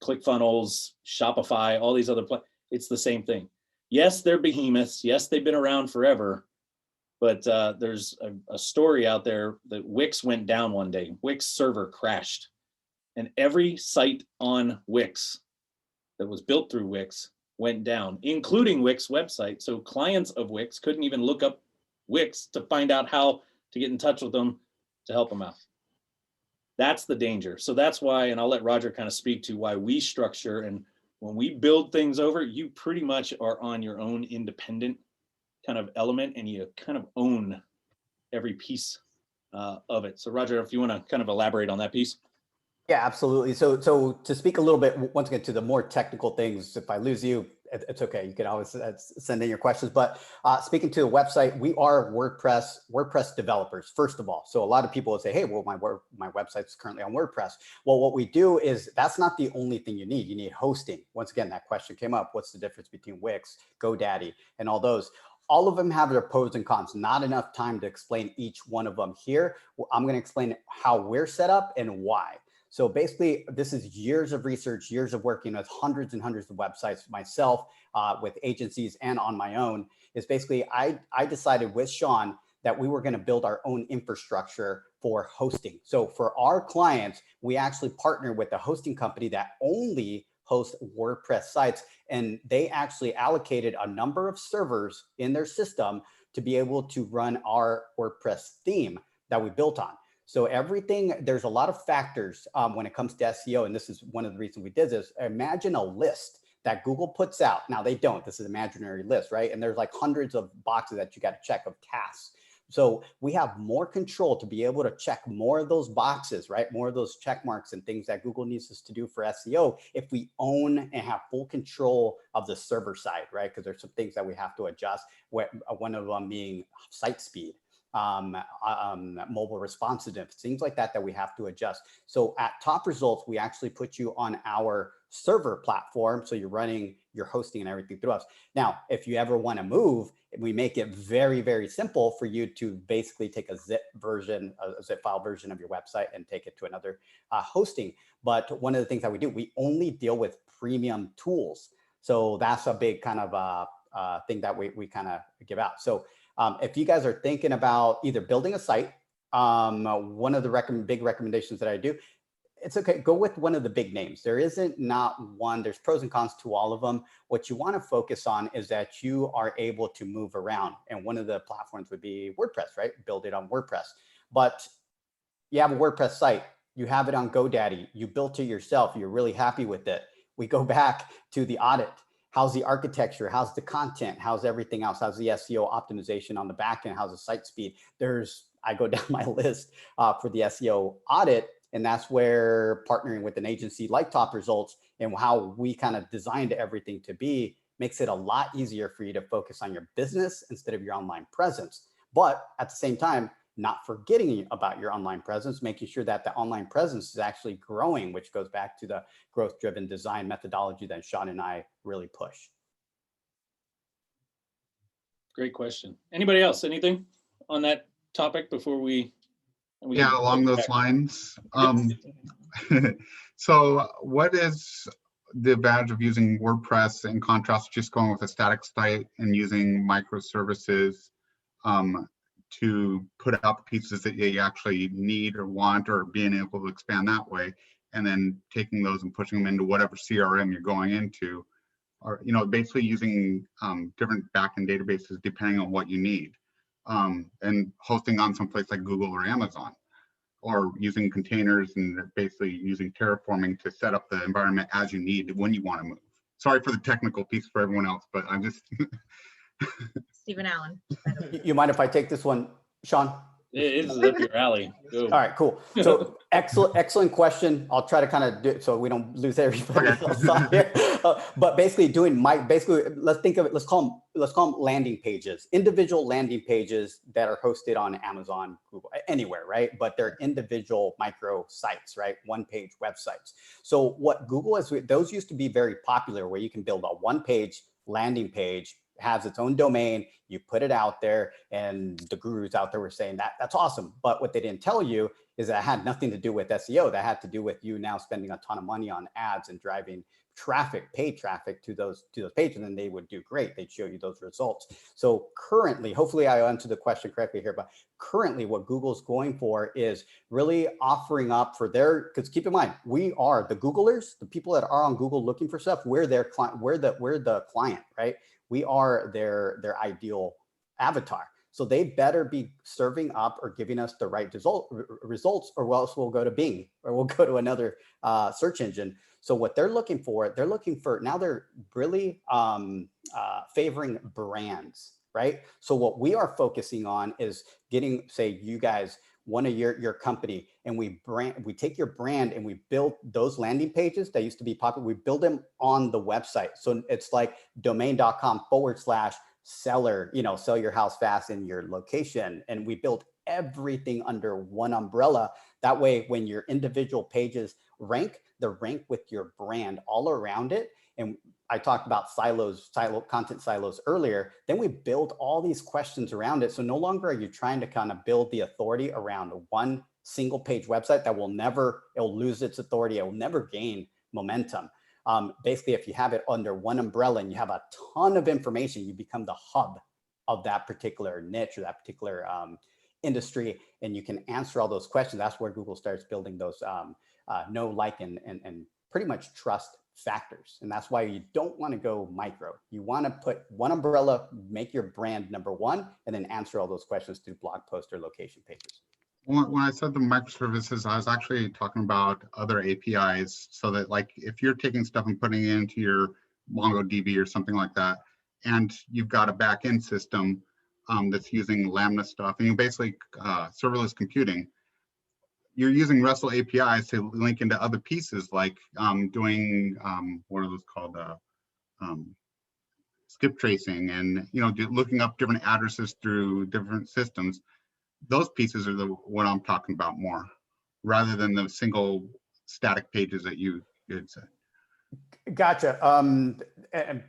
ClickFunnels, Shopify, all these other it's the same thing. Yes, they're behemoths. Yes, they've been around forever, but there's a story out there that Wix went down one day. Wix server crashed, and every site on Wix that was built through Wix went down, including Wix website. So clients of Wix couldn't even look up Wix to find out how to get in touch with them to help them out. That's the danger. So that's why, and I'll let Roger kind of speak to why we structure. And when we build things over, you pretty much are on your own independent kind of element, and you kind of own every piece of it. So Roger, if you want to kind of elaborate on that piece. Yeah, absolutely. So to speak a little bit, once again, to the more technical things, if I lose you, it's okay. You can always send in your questions. But speaking to the website, we are WordPress developers, first of all. So a lot of people will say, hey, well, my website's currently on WordPress. Well, what we do is that's not the only thing you need. You need hosting. Once again, that question came up. What's the difference between Wix, GoDaddy, and all those? All of them have their pros and cons. Not enough time to explain each one of them here. I'm going to explain how we're set up and why. So basically, this is years of research, years of working with hundreds and hundreds of websites myself, with agencies and on my own. Is basically, I decided with Sean that we were going to build our own infrastructure for hosting. So for our clients, we actually partner with a hosting company that only hosts WordPress sites. And they actually allocated a number of servers in their system to be able to run our WordPress theme that we built on. So everything, there's a lot of factors when it comes to SEO. And this is one of the reasons we did this. Imagine a list that Google puts out. Now they don't, this is an imaginary list, right? And there's like hundreds of boxes that you got to check of tasks. So we have more control to be able to check more of those boxes, right? More of those check marks and things that Google needs us to do for SEO if we own and have full control of the server side, right? Because there's some things that we have to adjust, one of them being site speed. Mobile responsiveness, things like that we have to adjust. So at Top Results, we actually put you on our server platform. So you're running your hosting and everything through us. Now, if you ever want to move, we make it very, very simple for you to basically take a zip file version of your website and take it to another hosting. But one of the things that we do, we only deal with premium tools. So that's a big kind of thing that we kind of give out. So if you guys are thinking about either building a site, one of the big recommendations that I do, it's okay, go with one of the big names. There isn't not one, there's pros and cons to all of them. What you want to focus on is that you are able to move around. And one of the platforms would be WordPress, right? Build it on WordPress. But you have a WordPress site, you have it on GoDaddy, you built it yourself, you're really happy with it. We go back to the audit. How's the architecture? How's the content? How's everything else? How's the SEO optimization on the back end? How's the site speed? I go down my list for the SEO audit. And that's where partnering with an agency like Top Results and how we kind of designed everything to be makes it a lot easier for you to focus on your business instead of your online presence. But at the same time, not forgetting about your online presence, making sure that the online presence is actually growing, which goes back to the growth-driven design methodology that Sean and I really push. Great question. Anybody else? Anything on that topic before we yeah, along those lines. So what is the advantage of using WordPress in contrast to just going with a static site and using microservices to put out the pieces that you actually need or want, or being able to expand that way, and then taking those and pushing them into whatever CRM you're going into, or basically using different backend databases depending on what you need, and hosting on someplace like Google or Amazon, or using containers and basically using terraforming to set up the environment as you need when you want to move. Sorry for the technical piece for everyone else, but I'm just Stephen Allen. You mind if I take this one, Sean? It is up your alley. Go. All right, cool. So excellent question. I'll try to kind of do it so we don't lose everybody else on here. But basically let's think of it, let's call them landing pages, individual landing pages that are hosted on Amazon, Google, anywhere, right? But they're individual micro sites, right? One page websites. So what Google is, those used to be very popular, where you can build a one page landing page, has its own domain, you put it out there, and the gurus out there were saying that's awesome. But what they didn't tell you is that it had nothing to do with SEO. That had to do with you now spending a ton of money on ads and driving traffic, paid traffic to those pages, and then they would do great. They'd show you those results. So currently, hopefully I answered the question correctly here, but currently what Google's going for is really offering up for because keep in mind, we are the Googlers, the people that are on Google looking for stuff, we're their client, we're the client, right? We are their ideal avatar. So they better be serving up or giving us the right results, or else we'll go to Bing or we'll go to another search engine. So what they're looking for now, they're really favoring brands, right? So what we are focusing on is getting, say, you guys, one of your company, and we take your brand and we build those landing pages that used to be popular. We build them on the website. So it's like domain.com/seller, sell your house fast in your location. And we build everything under one umbrella. That way, when your individual pages rank, they rank with your brand all around it. And I talked about content silos earlier. Then we build all these questions around it. So no longer are you trying to kind of build the authority around one single page website that it'll lose its authority. It will never gain momentum. Basically, if you have it under one umbrella and you have a ton of information, you become the hub of that particular niche or that particular industry, and you can answer all those questions. That's where Google starts building those know, like, and pretty much trust factors. And that's why you don't want to go micro. You want to put one umbrella, make your brand number one, and then answer all those questions through blog posts or location pages. When I said the microservices, I was actually talking about other APIs, so that, like, if you're taking stuff and putting it into your MongoDB or something like that, and you've got a backend system that's using Lambda stuff, and you basically serverless computing, you're using RESTful APIs to link into other pieces, like doing what are those called, skip tracing, and looking up different addresses through different systems. Those pieces are what I'm talking about more, rather than the single static pages that you had said. Gotcha. And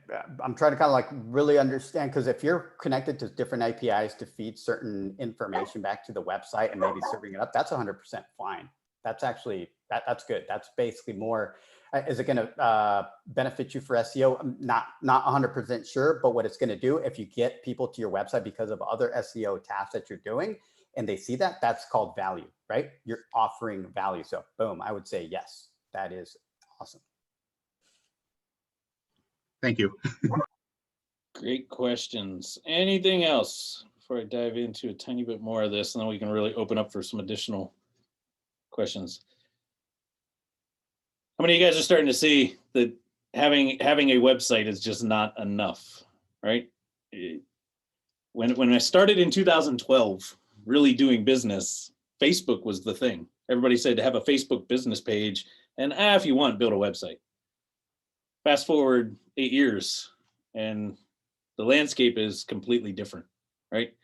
I'm trying to kind of like really understand, because if you're connected to different APIs to feed certain information back to the website and maybe serving it up, that's 100% fine. That's actually, that's good. That's basically more, is it going to benefit you for SEO? I'm not 100% sure, but what it's going to do, if you get people to your website because of other SEO tasks that you're doing, and they see that, that's called value, right? You're offering value. So boom, I would say yes, that is awesome. Thank you. Great questions. Anything else before I dive into a tiny bit more of this, and then we can really open up for some additional questions? How many of you guys are starting to see that having a website is just not enough, right? When I started in 2012, really doing business, Facebook was the thing. Everybody said to have a Facebook business page, and if you want, build a website. Fast forward 8 years, and the landscape is completely different, right?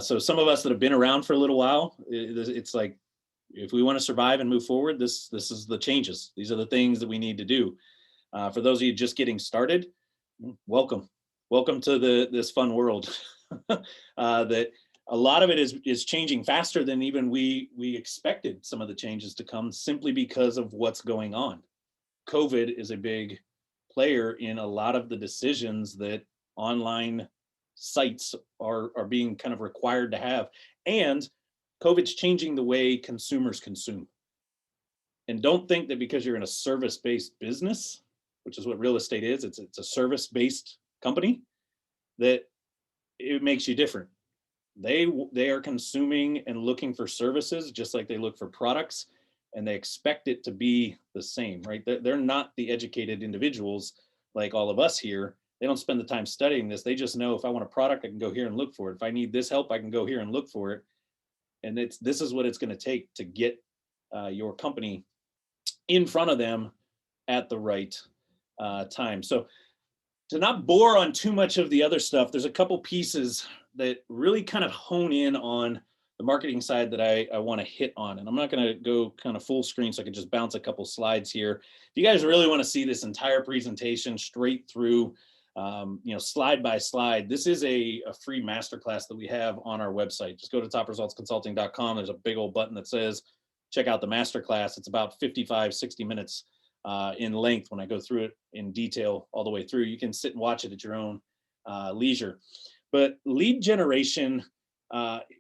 So some of us that have been around for a little while, it's like, if we want to survive and move forward, this is the changes. These are the things that we need to do. For those of you just getting started, welcome to this fun world. That a lot of it is changing faster than even we expected some of the changes to come, simply because of what's going on. COVID is a big player in a lot of the decisions that online sites are being kind of required to have. And COVID's changing the way consumers consume. And don't think that because you're in a service-based business, which is what real estate is, it's a service-based company, that it makes you different. They are consuming and looking for services just like they look for products, and they expect it to be the same, right? They're not the educated individuals like all of us here. They don't spend the time studying this. They just know, if I want a product, I can go here and look for it. If I need this help, I can go here and look for it. And this is what it's going to take to get your company in front of them at the right time. So to not bore on too much of the other stuff, there's a couple pieces that really kind of hone in on the marketing side that I want to hit on. And I'm not going to go kind of full screen, so I can just bounce a couple slides here. If you guys really want to see this entire presentation straight through, slide by slide, this is a free masterclass that we have on our website. Just go to topresultsconsulting.com. There's a big old button that says, check out the masterclass. It's about 55-60 minutes in length when I go through it in detail all the way through. You can sit and watch it at your own leisure. But lead generation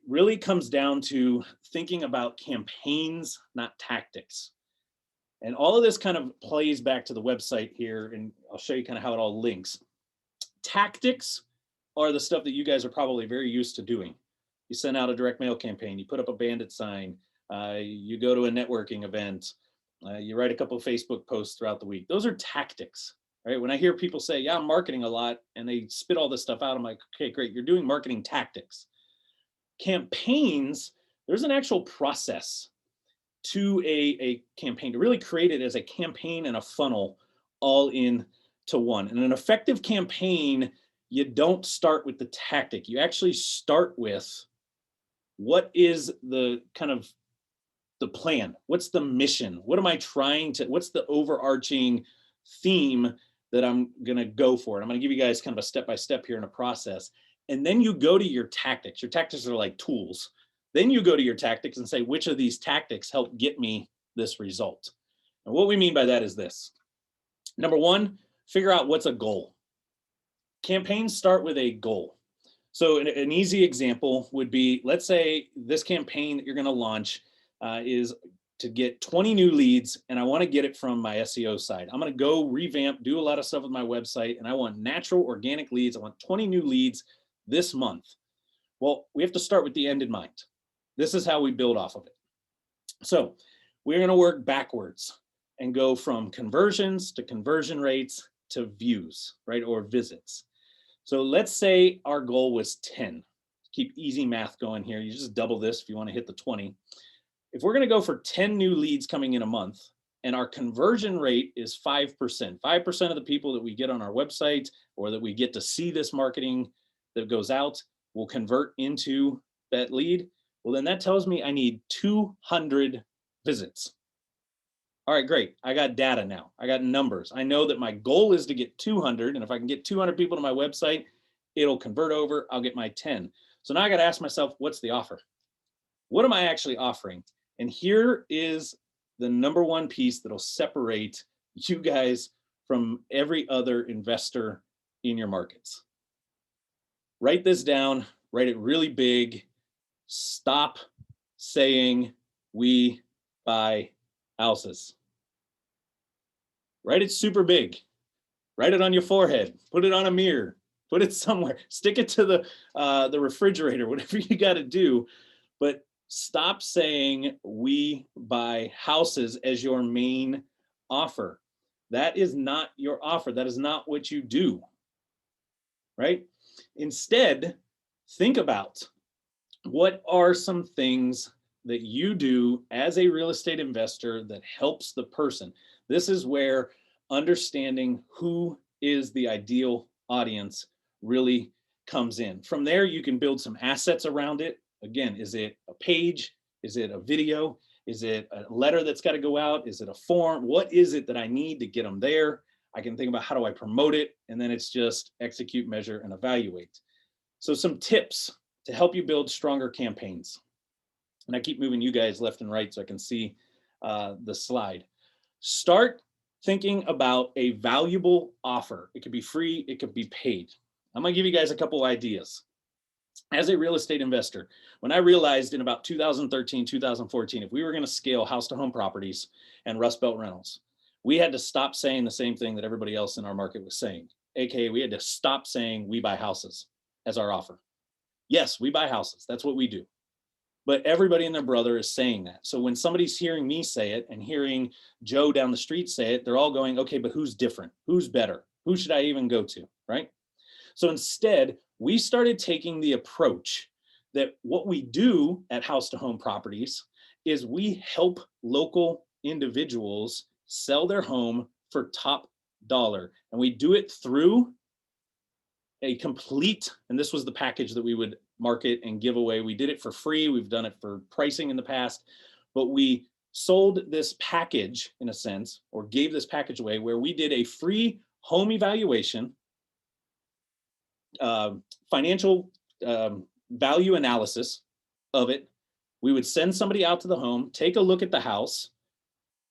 really comes down to thinking about campaigns, not tactics. And all of this kind of plays back to the website here, and I'll show you kind of how it all links. Tactics are the stuff that you guys are probably very used to doing. You send out a direct mail campaign, you put up a bandit sign, you go to a networking event, you write a couple of Facebook posts throughout the week. Those are tactics, right? When I hear people say, yeah, I'm marketing a lot, and they spit all this stuff out, I'm like, okay, great, you're doing marketing tactics. Campaigns, there's an actual process to a campaign, to really create it as a campaign and a funnel all in to one. And an effective campaign, you don't start with the tactic. You actually start with what is the kind of the plan? What's the mission? What am I trying to, what's the overarching theme that I'm going to go for? And I'm going to give you guys kind of a step-by-step here in a process. And then you go to your tactics. Your tactics are like tools. Then you go to your tactics and say, which of these tactics help get me this result? And what we mean by that is this. Number one, figure out what's a goal. Campaigns start with a goal. So an easy example would be, let's say this campaign that you're going to launch is to get 20 new leads, and I want to get it from my SEO side. I'm going to go revamp, do a lot of stuff with my website, and I want natural organic leads. I want 20 new leads this month. Well, we have to start with the end in mind. This is how we build off of it. So we're going to work backwards and go from conversions to conversion rates to views, right? Or visits. So let's say our goal was 10. Keep easy math going here. You just double this if you want to hit the 20. If we're going to go for 10 new leads coming in a month, and our conversion rate is 5%, 5% of the people that we get on our website or that we get to see this marketing that goes out will convert into that lead. Well, then that tells me I need 200 visits. All right, great. I got data now. I got numbers. I know that my goal is to get 200. And if I can get 200 people to my website, it'll convert over. I'll get my 10. So now I got to ask myself, what's the offer? What am I actually offering? And here is the number one piece that'll separate you guys from every other investor in your markets. Write this down, write it really big. Stop saying we buy houses. Write it super big. Write it on your forehead. Put it on a mirror. Put it somewhere. Stick it to the refrigerator, whatever you got to do. But stop saying we buy houses as your main offer. That is not your offer. That is not what you do, right? Instead, think about what are some things that you do as a real estate investor that helps the person. This is where understanding who is the ideal audience really comes in. From there, you can build some assets around it. Again, is it a page? Is it a video? Is it a letter that's got to go out? Is it a form? What is it that I need to get them there? I can think about how do I promote it? And then it's just execute, measure, and evaluate. So some tips to help you build stronger campaigns. And I keep moving you guys left and right so I can see the slide. Start thinking about a valuable offer. It could be free, it could be paid. I'm gonna give you guys a couple ideas. As a real estate investor, when I realized in about 2013, 2014, if we were gonna scale house to home properties and Rust Belt rentals, we had to stop saying the same thing that everybody else in our market was saying. AKA, we had to stop saying we buy houses as our offer. Yes, we buy houses, that's what we do. But everybody and their brother is saying that. So when somebody's hearing me say it and hearing Joe down the street say it, they're all going, okay, but who's different? Who's better? Who should I even go to, right? So instead, we started taking the approach that what we do at House to Home Properties is we help local individuals sell their home for top dollar. And we do it through a complete, and this was the package that we would market and give away. We did it for free. We've done it for pricing in the past, but we sold this package in a sense, or gave this package away where we did a free home evaluation, financial value analysis of it. We would send somebody out to the home, take a look at the house,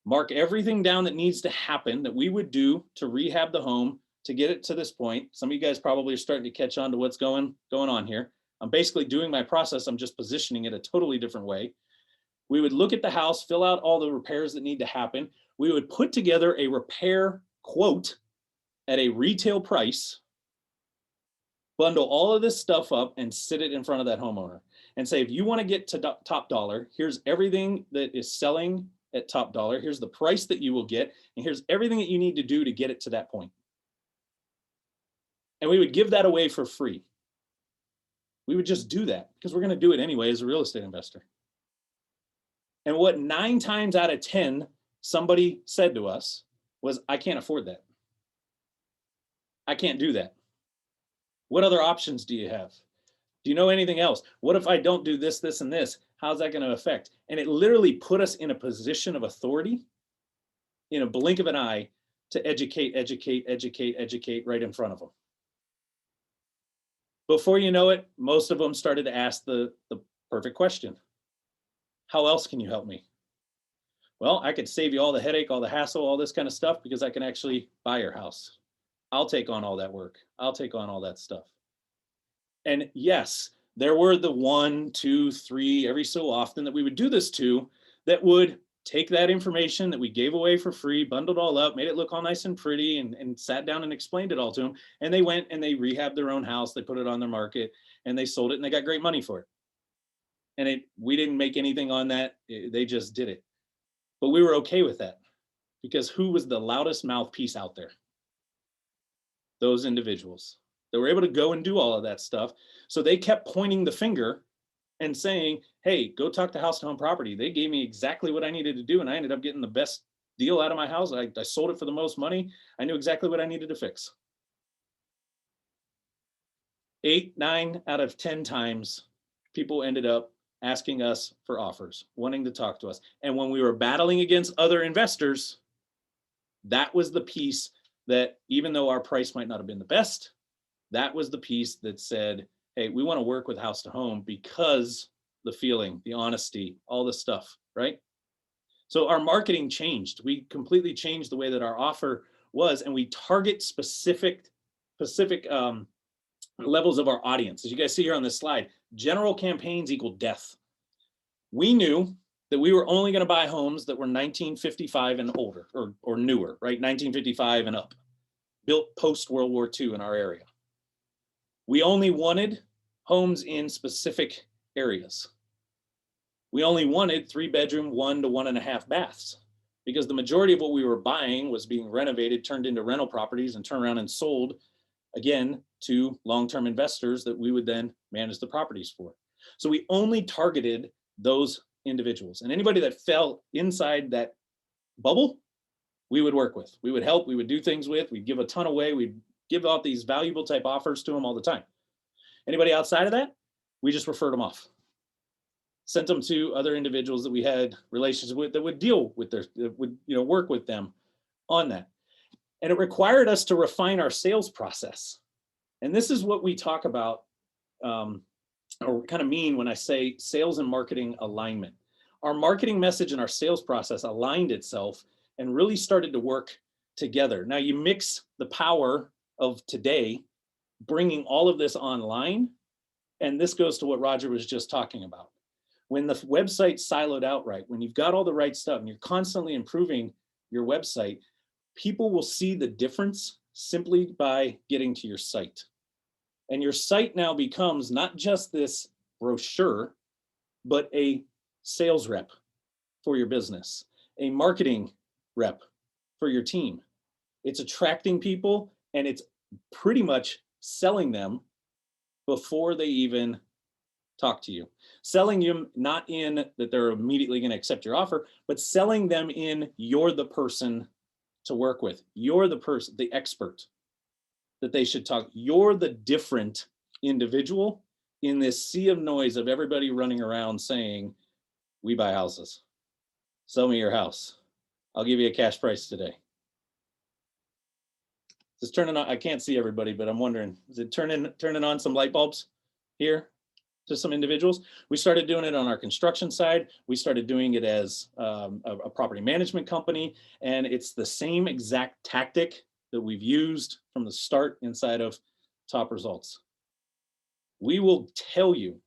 mark everything down that needs to happen that we would do to rehab the home to get it to this point. Some of you guys probably are starting to catch on to what's going on here. I'm basically doing my process. I'm just positioning it a totally different way. We would look at the house, fill out all the repairs that need to happen. We would put together a repair quote at a retail price, bundle all of this stuff up and sit it in front of that homeowner and say, if you want to get to top dollar, here's everything that is selling at top dollar. Here's the price that you will get. And here's everything that you need to do to get it to that point. And we would give that away for free. We would just do that because we're going to do it anyway as a real estate investor. And what 9 times out of 10 somebody said to us was, I can't afford that. I can't do that. What other options do you have? Do you know anything else? What if I don't do this, this, and this? How's that going to affect? And it literally put us in a position of authority in a blink of an eye to educate right in front of them. Before you know it, most of them started to ask the perfect question. How else can you help me? Well, I could save you all the headache, all the hassle, all this kind of stuff because I can actually buy your house. I'll take on all that work. I'll take on all that stuff. And yes, there were the 1, 2, 3 every so often that we would do this to that would take that information that we gave away for free, bundled all up, made it look all nice and pretty, and sat down and explained it all to them. And they went and they rehabbed their own house. They put it on their market and they sold it and they got great money for it. And we didn't make anything on that. They just did it. But we were okay with that because who was the loudest mouthpiece out there? Those individuals that were able to go and do all of that stuff. So they kept pointing the finger and saying, hey, go talk to House to Home Property. They gave me exactly what I needed to do. And I ended up getting the best deal out of my house. I sold it for the most money. I knew exactly what I needed to fix. 8, 9 out of 10 times, people ended up asking us for offers, wanting to talk to us. And when we were battling against other investors, that was the piece that, even though our price might not have been the best, that was the piece that said, hey, we want to work with House to Home because the feeling, the honesty, all the stuff, right? So our marketing changed. We completely changed the way that our offer was, and we target specific levels of our audience. As you guys see here on this slide, general campaigns equal death. We knew that we were only going to buy homes that were 1955 and older or newer, right? 1955 and up, built post World War II in our area. We only wanted homes in specific areas. We only wanted 3-bedroom, 1 to 1.5 baths because the majority of what we were buying was being renovated, turned into rental properties and turned around and sold again to long-term investors that we would then manage the properties for. So we only targeted those individuals, and anybody that fell inside that bubble, we would work with, we would help, we would do things with, we'd give a ton away, we'd give out these valuable type offers to them all the time. Anybody outside of that, we just referred them off. Sent them to other individuals that we had relations with that would deal with that would work with them on that. And it required us to refine our sales process. And this is what we talk about or kind of mean when I say sales and marketing alignment. Our marketing message and our sales process aligned itself and really started to work together. Now you mix the power of today, bringing all of this online, and this goes to what Roger was just talking about. When the website's siloed out right, when you've got all the right stuff and you're constantly improving your website, people will see the difference simply by getting to your site. And your site now becomes not just this brochure, but a sales rep for your business, a marketing rep for your team. It's attracting people and it's pretty much selling them before they even talk to you. Selling them not in that they're immediately going to accept your offer, but selling them in you're the person to work with. You're the person, the expert that they should talk. You're the different individual in this sea of noise of everybody running around saying, we buy houses. Sell me your house. I'll give you a cash price today. Just turning on, I can't see everybody, but I'm wondering, is it turning on some light bulbs here to some individuals? We started doing it on our construction side. We started doing it as a property management company. And it's the same exact tactic that we've used from the start inside of Top Results. We will tell you,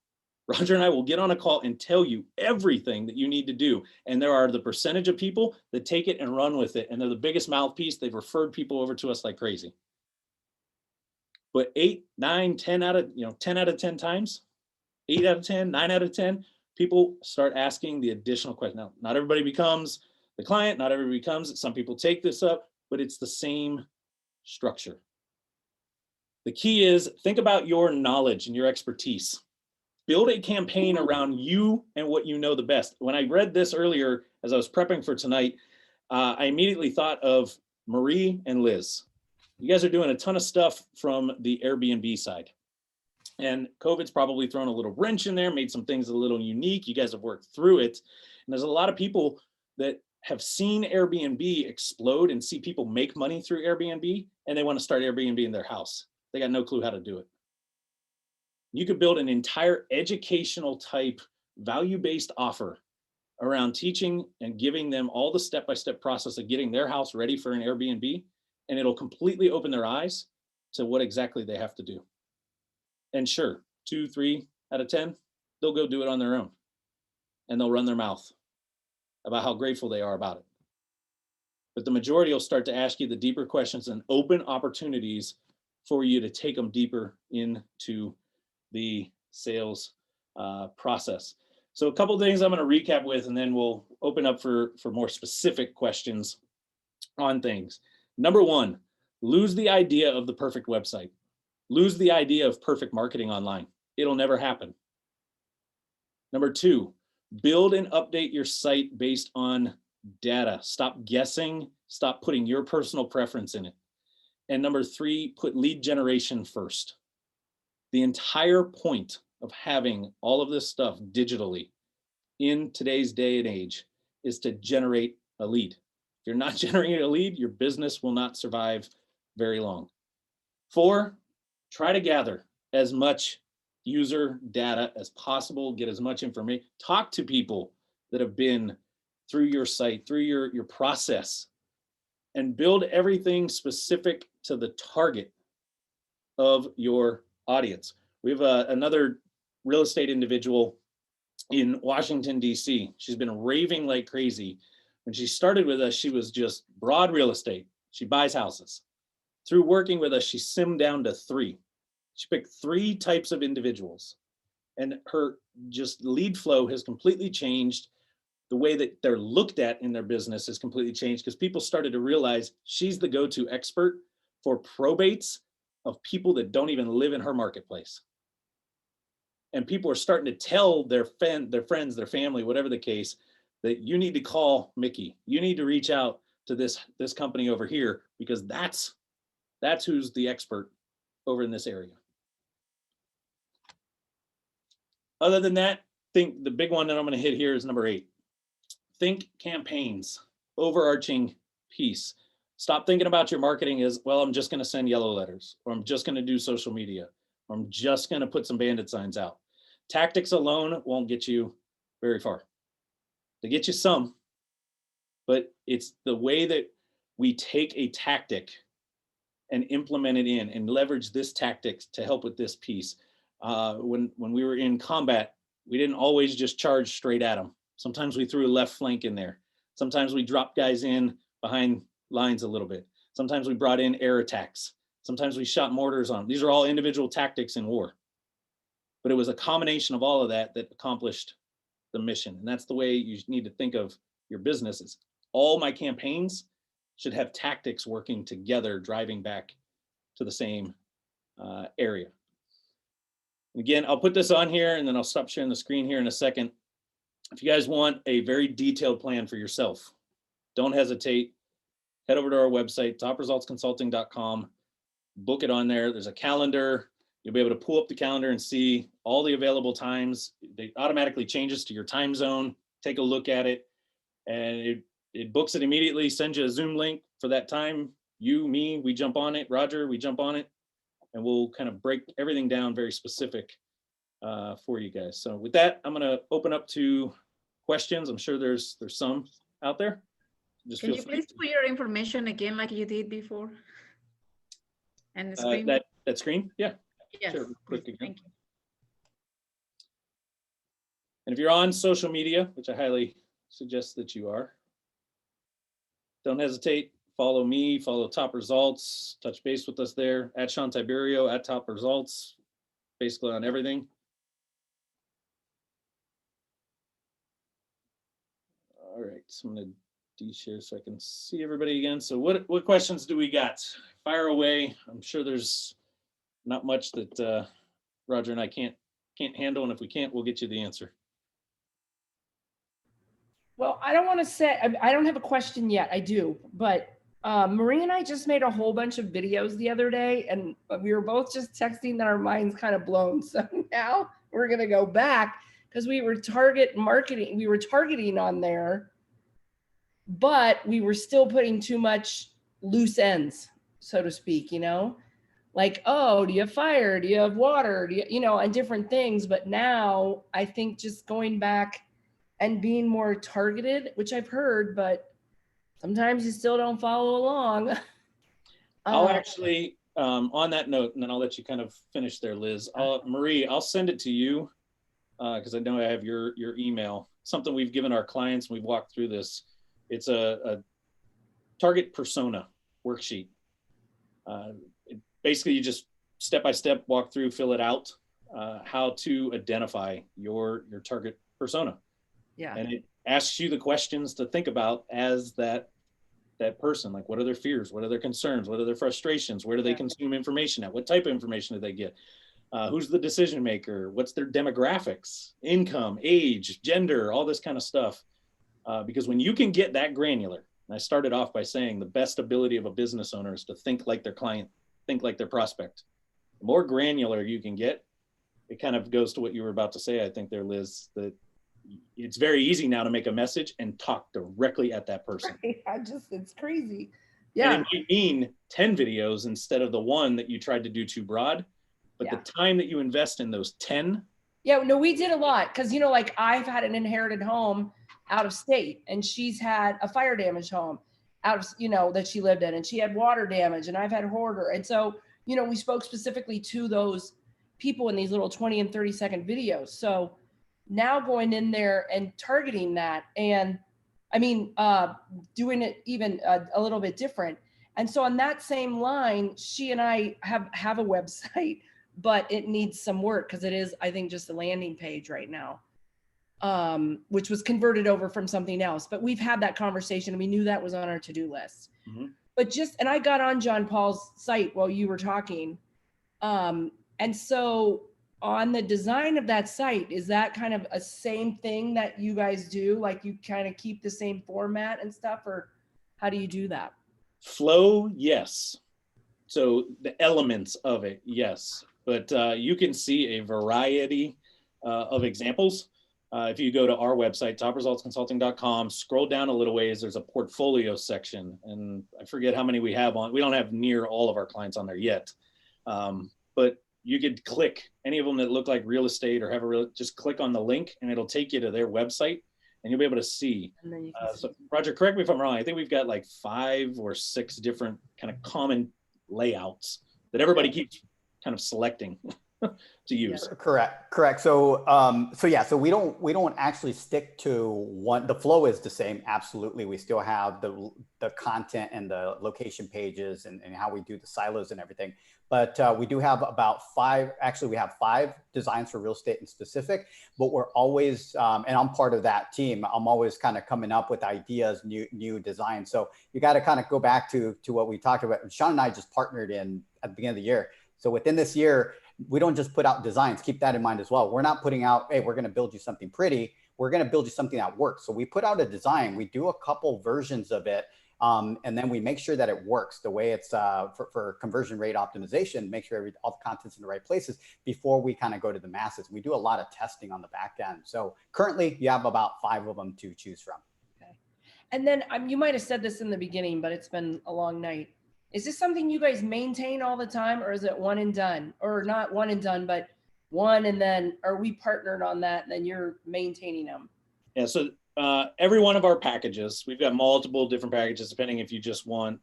Roger and I will get on a call and tell you everything that you need to do. And there are the percentage of people that take it and run with it. And they're the biggest mouthpiece. They've referred people over to us like crazy. But 8, 9, 10 out of, 10 out of 10 times, 8 out of 10, 9 out of 10, people start asking the additional question. Now, not everybody becomes the client, not everybody becomes it. Some people take this up, but it's the same structure. The key is think about your knowledge and your expertise. Build a campaign around you and what you know the best. When I read this earlier, as I was prepping for tonight, I immediately thought of Marie and Liz. You guys are doing a ton of stuff from the Airbnb side. And COVID's probably thrown a little wrench in there, made some things a little unique. You guys have worked through it. And there's a lot of people that have seen Airbnb explode and see people make money through Airbnb, and they want to start Airbnb in their house. They got no clue how to do it. You could build an entire educational type value-based offer around teaching and giving them all the step-by-step process of getting their house ready for an Airbnb, and it'll completely open their eyes to what exactly they have to do. And sure, 2, 3 out of 10, they'll go do it on their own, and they'll run their mouth about how grateful they are about it. But the majority will start to ask you the deeper questions and open opportunities for you to take them deeper into the sales process. So a couple of things I'm going to recap with, and then we'll open up for more specific questions on things. Number one, lose the idea of the perfect website. Lose the idea of perfect marketing online. It'll never happen. Number two, build and update your site based on data. Stop guessing. Stop putting your personal preference in it. And number three, put lead generation first. The entire point of having all of this stuff digitally in today's day and age is to generate a lead. If you're not generating a lead, your business will not survive very long. 4, try to gather as much user data as possible, get as much information, talk to people that have been through your site, through your process, and build everything specific to the target of your audience. We have another real estate individual in Washington, DC. She's been raving like crazy. When she started with us, she was just broad real estate. She buys houses. Through working with us, she simmed down to 3. She picked 3 types of individuals, and her just lead flow has completely changed. The way that they're looked at in their business has completely changed because people started to realize she's the go-to expert for probates of people that don't even live in her marketplace. And people are starting to tell their friends, their family, whatever the case, that you need to call Mickey. You need to reach out to this company over here because that's who's the expert over in this area. Other than that, think the big one that I'm going to hit here is number 8. Think campaigns, overarching piece. Stop thinking about your marketing as, well, I'm just going to send yellow letters, or I'm just going to do social media, or I'm just going to put some bandit signs out. Tactics alone won't get you very far. They get you some, but it's the way that we take a tactic and implement it in and leverage this tactic to help with this piece. When we were in combat, we didn't always just charge straight at them. Sometimes we threw a left flank in there. Sometimes we dropped guys in behind lines a little bit. Sometimes we brought in air attacks. Sometimes we shot mortars on them. These are all individual tactics in war. But it was a combination of all of that that accomplished the mission. And that's the way you need to think of your businesses. All my campaigns should have tactics working together, driving back to the same area. Again, I'll put this on here and then I'll stop sharing the screen here in a second. If you guys want a very detailed plan for yourself, don't hesitate. Head over to our website, topresultsconsulting.com, book it on there. There's a calendar. You'll be able to pull up the calendar and see all the available times. It automatically changes to your time zone. Take a look at it, and it books it immediately, sends you a Zoom link for that time. You, me, we jump on it. Roger, we jump on it, and we'll kind of break everything down very specific for you guys. So with that, I'm going to open up to questions. I'm sure there's some out there. Just Can you please put your information again like you did before? And the screen? That screen? Yeah. Yes. Sure. Quick again. Thank you. And if you're on social media, which I highly suggest that you are, don't hesitate, follow me, follow Top Results, touch base with us there, at Sean Tiberio, at Top Results, basically on everything. All right, so I'm gonna de-share so I can see everybody again. So what questions do we got? Fire away. I'm sure there's not much that Roger and I can't handle, and if we can't, we'll get you the answer. Well, I don't want to say, I don't have a question yet. I do, but Marie and I just made a whole bunch of videos the other day, and we were both just texting that our minds kind of blown. So now we're going to go back because we were targeting on there, but we were still putting too much loose ends, so to speak, you know, like, oh, do you have fire? Do you have water? Do you know, and different things. But now I think just going back and being more targeted, which I've heard, but sometimes you still don't follow along. I'll actually, on that note, and then I'll let you kind of finish there, Liz. Marie, I'll send it to you because I know I have your email. Something we've given our clients, we've walked through this. It's a target persona worksheet. Basically, you just step-by-step walk through, fill it out, how to identify your target persona. Yeah. And it asks you the questions to think about as that person. Like, what are their fears? What are their concerns? What are their frustrations? Where do they consume information at? What type of information do they get? Who's the decision maker? What's their demographics, income, age, gender, all this kind of stuff. Because when you can get that granular, and I started off by saying the best ability of a business owner is to think like their client, think like their prospect. The more granular you can get, it kind of goes to what you were about to say, I think there, Liz, that it's very easy now to make a message and talk directly at that person. Right. It's crazy. Yeah. And it might mean 10 videos instead of the one that you tried to do too broad, but the time that you invest in those 10. Yeah, no, we did a lot because, you know, like I've had an inherited home out of state and she's had a fire damaged home out of, you know, that she lived in, and she had water damage and I've had hoarder. And so, you know, we spoke specifically to those people in these little 20 and 30-second videos. So now going in there and targeting that, and I mean, doing it even a little bit different. And so on that same line, she and I have a website, but it needs some work because it is, I think, just a landing page right now, which was converted over from something else. But we've had that conversation and we knew that was on our to-do list. Mm-hmm. But and I got on John Paul's site while you were talking. And so on the design of that site, is that kind of a same thing that you guys do? Like you kind of keep the same format and stuff, or how do you do that? Flow, yes. So the elements of it, yes. But you can see a variety of examples. If you go to our website, topresultsconsulting.com, scroll down a little ways, there's a portfolio section. And I forget how many we have on. We don't have near all of our clients on there yet. But you could click any of them that look like real estate or have just click on the link and it'll take you to their website and you'll be able to see. And then you can so Roger, correct me if I'm wrong. I think we've got like 5 or 6 different kind of common layouts that everybody keeps kind of selecting to use. Correct. So, so we don't actually stick to one. The flow is the same. Absolutely. We still have the content and the location pages and how we do the silos and everything. But we do have about 5, actually we have 5 designs for real estate in specific, but we're always, and I'm part of that team. I'm always kind of coming up with ideas, new designs. So you got to kind of go back to what we talked about. Sean and I just partnered at the beginning of the year. So within this year, we don't just put out designs. Keep that in mind as well. We're not putting out, hey, we're going to build you something pretty. We're going to build you something that works. So we put out a design. We do a couple versions of it. And then we make sure that it works the way it's for conversion rate optimization, make sure all the content's in the right places before we kind of go to the masses. We do a lot of testing on the back end. So currently you have about 5 of them to choose from. Okay. And then you might have said this in the beginning, but it's been a long night. Is this something you guys maintain all the time, or is it one and done? Or not one and done, but one and then are we partnered on that and then you're maintaining them? Yeah, so every one of our packages, we've got multiple different packages depending if you just want,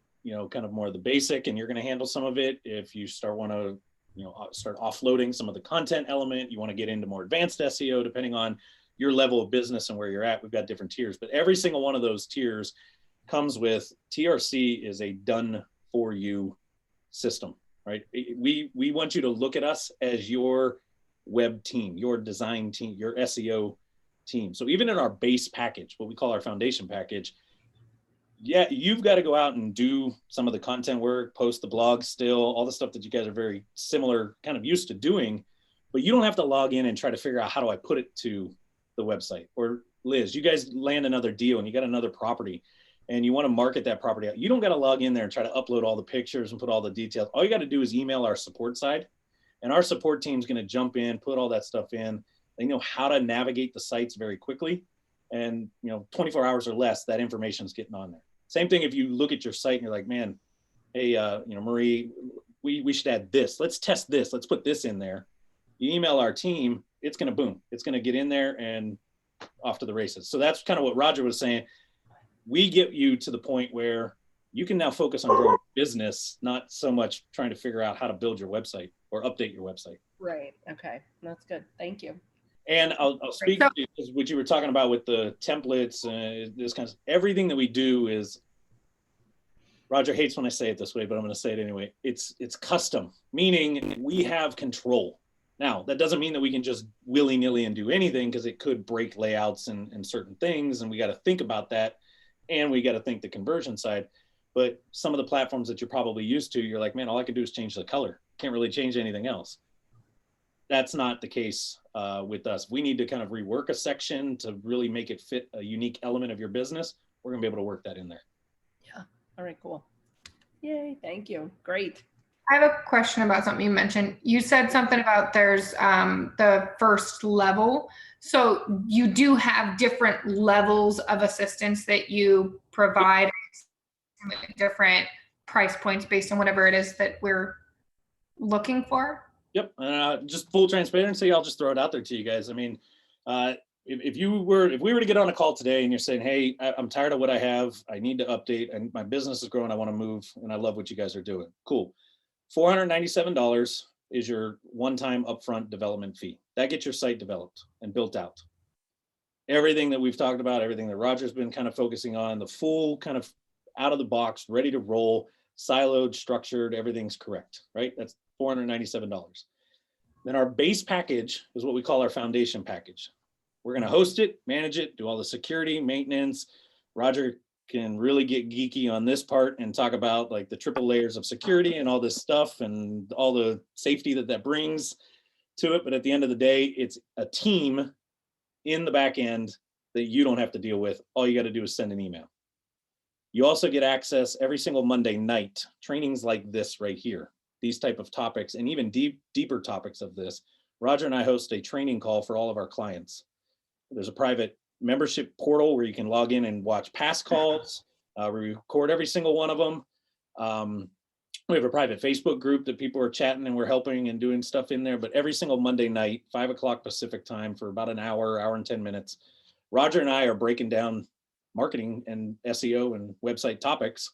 kind of more of the basic and you're going to handle some of it. If you start offloading some of the content element, you want to get into more advanced SEO, depending on your level of business and where you're at, we've got different tiers. But every single one of those tiers comes with TRC is a done for you system, right? We want you to look at us as your web team, your design team, your SEO team. So even in our base package, what we call our foundation package, yeah, you've got to go out and do some of the content work, post the blog still, all the stuff that you guys are very similar, kind of used to doing, but you don't have to log in and try to figure out how do I put it to the website. Or Liz, you guys land another deal and you got another property and you want to market that property out. You don't got to log in there and try to upload all the pictures and put all the details. All you got to do is email our support side, and our support team is going to jump in, put all that stuff in. They know how to navigate the sites very quickly. And 24 hours or less, that information is getting on there. Same thing if you look at your site and you're like, man, hey, Marie, we should add this. Let's test this. Let's put this in there. You email our team, it's going to boom. It's going to get in there and off to the races. So that's kind of what Roger was saying. We get you to the point where you can now focus on growing business, not so much trying to figure out how to build your website or update your website. Right. Okay. That's good. Thank you. And I'll speak to what you were talking about with the templates and this kind of everything that we do is, Roger hates when I say it this way, but I'm going to say it anyway. It's custom, meaning we have control. Now, that doesn't mean that we can just willy-nilly and do anything, because it could break layouts and certain things, and we got to think about that, and we got to think the conversion side. But some of the platforms that you're probably used to, you're like, man, all I can do is change the color. Can't really change anything else. That's not the case with us. We need to kind of rework a section to really make it fit a unique element of your business. We're going to be able to work that in there. Yeah. All right, cool. Yay. Thank you. Great. I have a question about something you mentioned. You said something about there's the first level. So you do have different levels of assistance that you provide, different price points based on whatever it is that we're looking for? Yep. Just full transparency, I'll just throw it out there to you guys. I mean, if we were to get on a call today and you're saying, hey, I'm tired of what I have, I need to update, and my business is growing, I want to move, and I love what you guys are doing. Cool. $497 is your one-time upfront development fee. That gets your site developed and built out. Everything that we've talked about, everything that Roger's been kind of focusing on, the full kind of out of the box, ready to roll, siloed, structured, everything's correct, right? That's $497. Then our base package is what we call our foundation package. We're going to host it, manage it, do all the security, maintenance. Roger can really get geeky on this part and talk about like the triple layers of security and all this stuff and all the safety that brings to it. But at the end of the day, it's a team in the back end that you don't have to deal with. All you got to do is send an email. You also get access every single Monday night, trainings like this right here, these type of topics, and even deeper topics of this. Roger and I host a training call for all of our clients. There's a private membership portal where you can log in and watch past calls. We record every single one of them. We have a private Facebook group that people are chatting and we're helping and doing stuff in there. But every single Monday night, 5 o'clock Pacific time for about an hour and 10 minutes, Roger and I are breaking down marketing and SEO and website topics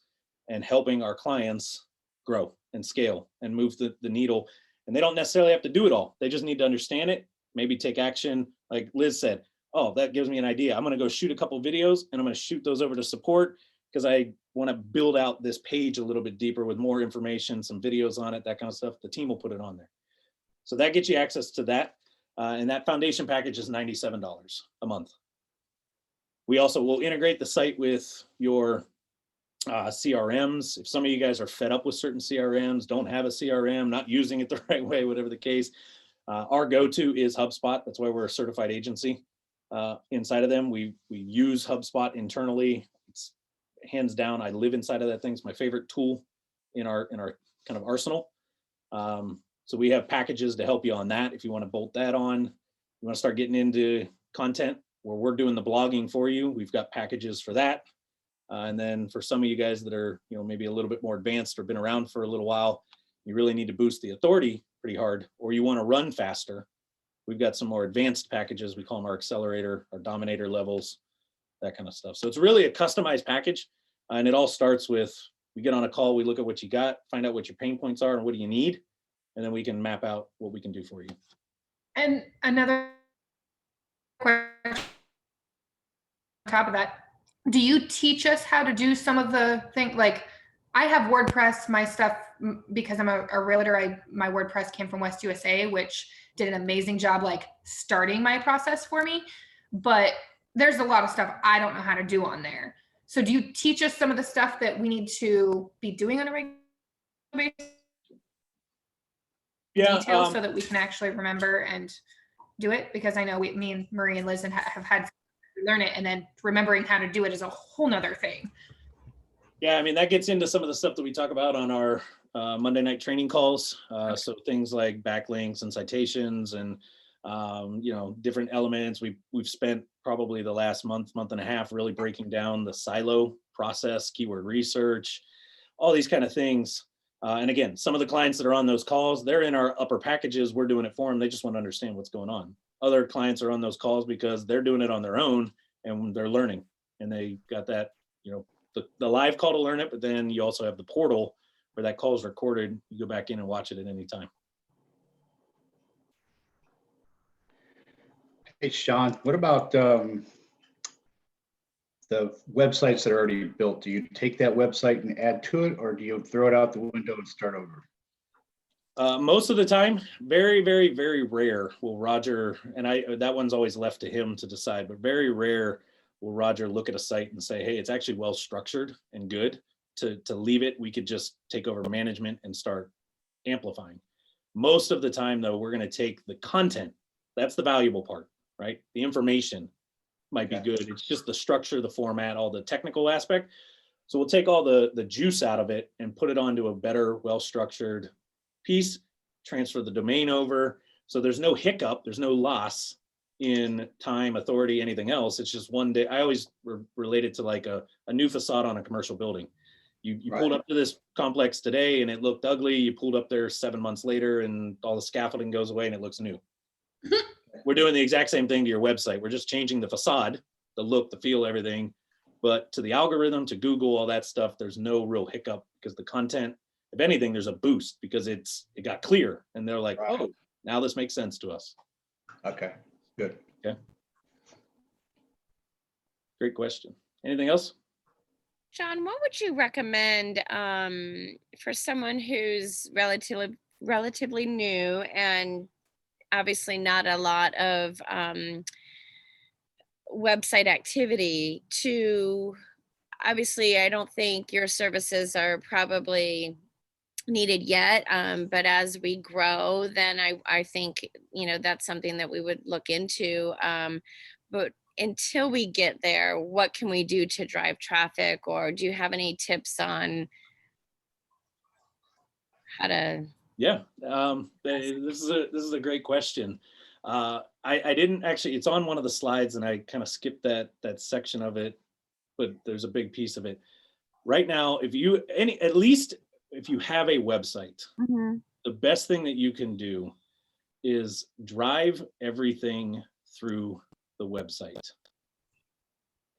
and helping our clients grow and scale and move the needle. And they don't necessarily have to do it all. They just need to understand it, maybe take action. Like Liz said, oh, that gives me an idea. I'm going to go shoot a couple videos and I'm going to shoot those over to support because I want to build out this page a little bit deeper with more information, some videos on it, that kind of stuff. The team will put it on there. So that gets you access to that. And that foundation package is $97 a month. We also will integrate the site with your CRMs. If some of you guys are fed up with certain CRMs, don't have a CRM, not using it the right way, whatever the case, our go-to is HubSpot. That's why we're a certified agency. Inside of them, we use HubSpot internally. It's hands down, I live inside of that thing. It's my favorite tool in our kind of arsenal. So we have packages to help you on that. If you want to bolt that on, you want to start getting into content where we're doing the blogging for you, we've got packages for that. And then for some of you guys that are, maybe a little bit more advanced or been around for a little while, you really need to boost the authority pretty hard, or you want to run faster. We've got some more advanced packages. We call them our accelerator, our dominator levels, that kind of stuff. So it's really a customized package. And it all starts with, we get on a call, we look at what you got, find out what your pain points are and what do you need. And then we can map out what we can do for you. And another question on top of that, do you teach us how to do some of the things? Like, I have WordPress, my stuff, because I'm a realtor, my WordPress came from West USA, which did an amazing job like starting my process for me. But there's a lot of stuff I don't know how to do on there. So do you teach us some of the stuff that we need to be doing on a regular basis? Details so that we can actually remember and do it? Because I know me and Marie and Liz have had to learn it, and then remembering how to do it is a whole nother thing. Yeah, I mean, that gets into some of the stuff that we talk about on our Monday night training calls. So things like backlinks and citations and, you know, different elements. We've spent probably the last month and a half really breaking down the silo process, keyword research, all these kind of things. And again, some of the clients that are on those calls, they're in our upper packages. We're doing it for them. They just want to understand what's going on. Other clients are on those calls because they're doing it on their own and they're learning. And they got that, you know, the live call to learn it, but then you also have the portal where that call is recorded. You go back in and watch it at any time. Hey, Sean, what about the websites that are already built? Do you take that website and add to it, or do you throw it out the window and start over? Most of the time, very, very, very rare will Roger, and that one's always left to him to decide, but very rare will Roger look at a site and say, hey, it's actually well structured and good to leave it. We could just take over management and start amplifying. Most of the time, though, we're going to take the content. That's the valuable part, right? The information might be good. It's just the structure, the format, all the technical aspect. So we'll take all the juice out of it and put it onto a better, well-structured piece, transfer the domain over. So there's no hiccup, there's no loss in time, authority, anything else. It's just one day. I always relate it to like a new facade on a commercial building. You pulled up to this complex today and it looked ugly. You pulled up there 7 months later and all the scaffolding goes away and it looks new. We're doing the exact same thing to your website. We're just changing the facade, the look, the feel, everything. But to the algorithm, to Google, all that stuff, there's no real hiccup because the content, if anything, there's a boost because it got clear and they're like, oh, now this makes sense to us. Okay, good. Okay. Great question. Anything else? John, what would you recommend for someone who's relatively new and obviously not a lot of website activity to, obviously, I don't think your services are probably needed yet, but as we grow, then I think, you know, that's something that we would look into. But until we get there, what can we do to drive traffic, or do you have any tips on how to? Yeah, this is a great question. I didn't actually, it's on one of the slides and I kind of skipped that section of it, but there's a big piece of it. Right now, at least if you have a website, the best thing that you can do is drive everything through the website.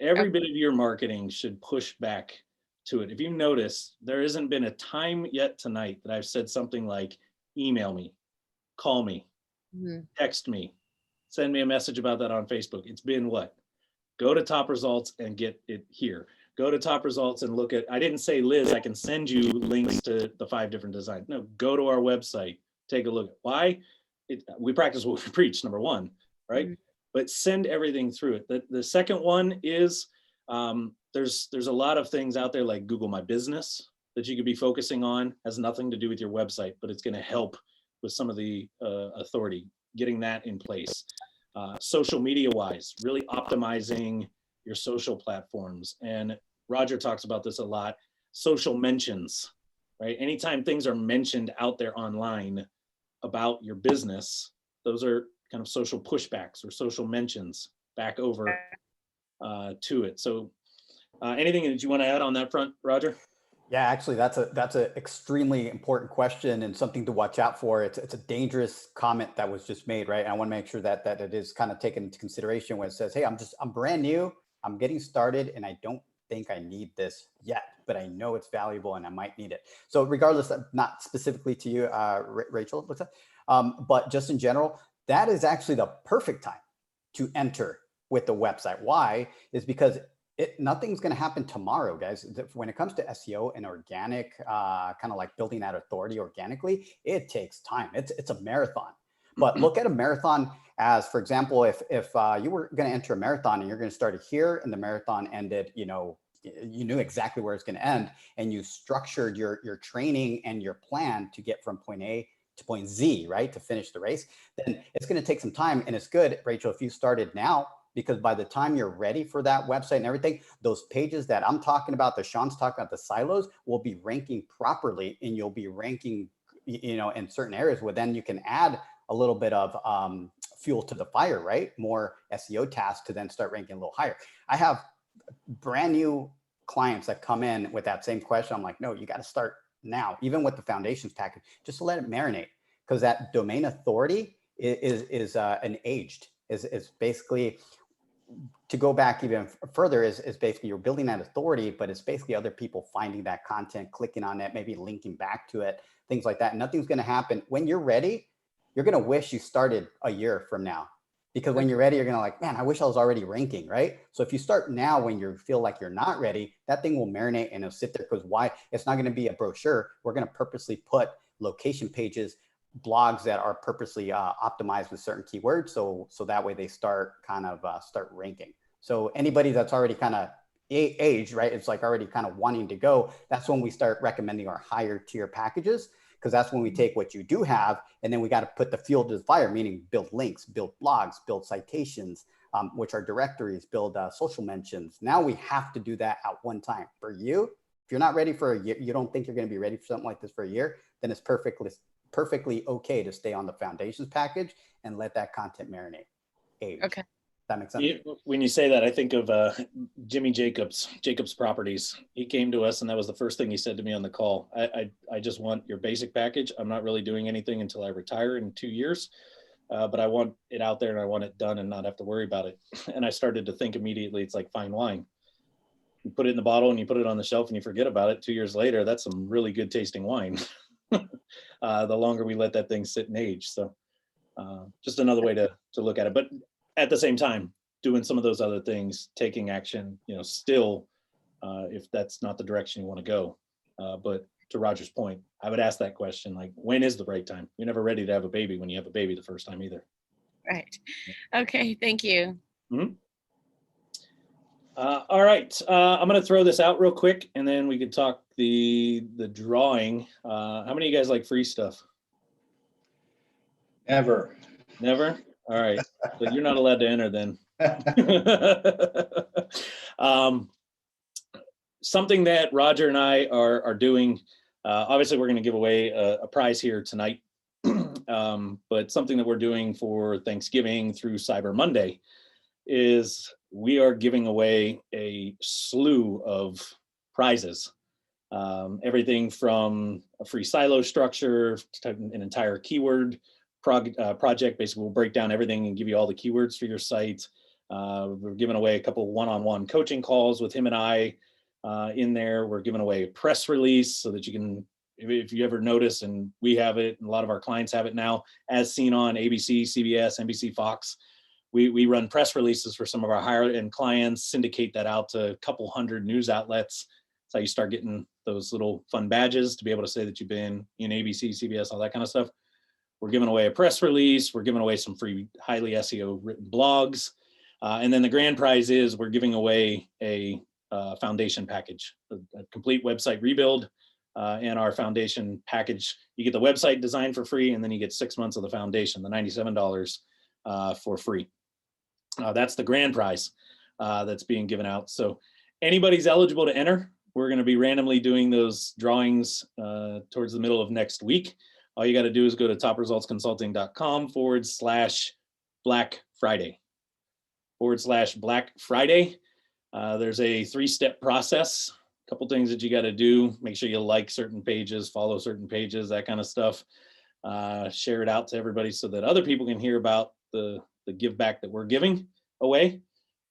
Every bit of your marketing should push back to it. If you notice, there hasn't been a time yet tonight that I've said something like, email me, call me, text me, send me a message about that on Facebook. It's been what? Go to top results and get it here. Go to top results and look at, I didn't say, Liz, I can send you links to the 5 different designs. No, go to our website, take a look at why. We practice what we preach, number one, right? But send everything through it. The second one is, there's a lot of things out there like Google My Business that you could be focusing on. Has nothing to do with your website, but it's going to help with some of the authority, getting that in place. Social media wise, really optimizing your social platforms. And Roger talks about this a lot. Social mentions, right? Anytime things are mentioned out there online about your business, those are kind of social pushbacks or social mentions back over to it. So anything that you want to add on that front, Roger? Yeah, actually, that's a extremely important question and something to watch out for. It's a dangerous comment that was just made, right? And I want to make sure that it is kind of taken into consideration when it says, hey, I'm brand new, I'm getting started, and I don't think I need this yet, but I know it's valuable and I might need it. So regardless of, not specifically to you, Rachel, looks like, but just in general, that is actually the perfect time to enter with the website. Why? Is because nothing's going to happen tomorrow, guys. When it comes to SEO and organic, kind of like building that authority organically, it takes time. It's a marathon. But look at a marathon as, for example, if you were going to enter a marathon and you're going to start it here and the marathon ended, you knew exactly where it's going to end, and you structured your training and your plan to get from point A to point Z, right, to finish the race, then it's going to take some time. And it's good, Rachel, if you started now, because by the time you're ready for that website and everything, those pages that I'm talking about, that Sean's talking about, the silos, will be ranking properly, and you'll be ranking, in certain areas where then you can add a little bit of fuel to the fire, right? More SEO tasks to then start ranking a little higher. I have brand new clients that come in with that same question. I'm like, no, you got to start now, even with the foundations package, just to let it marinate, because that domain authority is an aged, is basically, to go back even further, is basically you're building that authority, but it's basically other people finding that content, clicking on it, maybe linking back to it, things like that. Nothing's going to happen. When you're ready, you're going to wish you started a year from now, because when you're ready, you're going to like, man, I wish I was already ranking, right? So if you start now when you feel like you're not ready, that thing will marinate and it'll sit there, because why? It's not going to be a brochure. We're going to purposely put location pages, blogs that are purposely optimized with certain keywords. So that way they start ranking. So anybody that's already kind of aged, right? It's like already kind of wanting to go. That's when we start recommending our higher tier packages, because that's when we take what you do have, and then we got to put the fuel to the fire, meaning build links, build blogs, build citations, which are directories, build social mentions. Now we have to do that at one time. For you, if you're not ready for a year, you don't think you're going to be ready for something like this for a year, then it's perfectly okay to stay on the foundations package and let that content marinate. Age. Okay. That makes sense. When you say that, I think of Jimmy Jacobs Properties. He came to us and that was the first thing he said to me on the call. I just want your basic package. I'm not really doing anything until I retire in 2 years, but I want it out there and I want it done and not have to worry about it. And I started to think immediately, it's like fine wine. You put it in the bottle and you put it on the shelf and you forget about it. 2 years later, that's some really good tasting wine. The longer we let that thing sit and age. So just another way to look at it. But at the same time, doing some of those other things, taking action, still, if that's not the direction you want to go. But to Roger's point, I would ask that question, like, when is the right time? You're never ready to have a baby when you have a baby the first time either. Right. Okay. Thank you. Mm-hmm. All right. I'm going to throw this out real quick and then we could talk the drawing. How many of you guys like free stuff? Never. Never? All right. So you're not allowed to enter then. Something that Roger and I are doing, obviously we're going to give away a prize here tonight, but something that we're doing for Thanksgiving through Cyber Monday is we are giving away a slew of prizes. Everything from a free silo structure to an entire keyword project. Basically, we'll break down everything and give you all the keywords for your site. We're giving away a couple one-on-one coaching calls with him and I in there. We're giving away a press release so that you can, if you ever notice, and we have it, and a lot of our clients have it now, as seen on ABC, CBS, NBC, Fox. We run press releases for some of our higher end clients, syndicate that out to a couple hundred news outlets. That's how you start getting those little fun badges to be able to say that you've been in ABC, CBS, all that kind of stuff. We're giving away a press release. We're giving away some free highly SEO written blogs. And then the grand prize is we're giving away a foundation package, a complete website rebuild. And our foundation package, you get the website designed for free, and then you get 6 months of the foundation, the $97 for free. That's the grand prize that's being given out. So anybody's eligible to enter. We're going to be randomly doing those drawings towards the middle of next week. All you got to do is go to topresultsconsulting.com/Black Friday. /Black Friday. There's a 3-step process. A couple things that you got to do. Make sure you like certain pages, follow certain pages, that kind of stuff. Share it out to everybody so that other people can hear about the give back that we're giving away.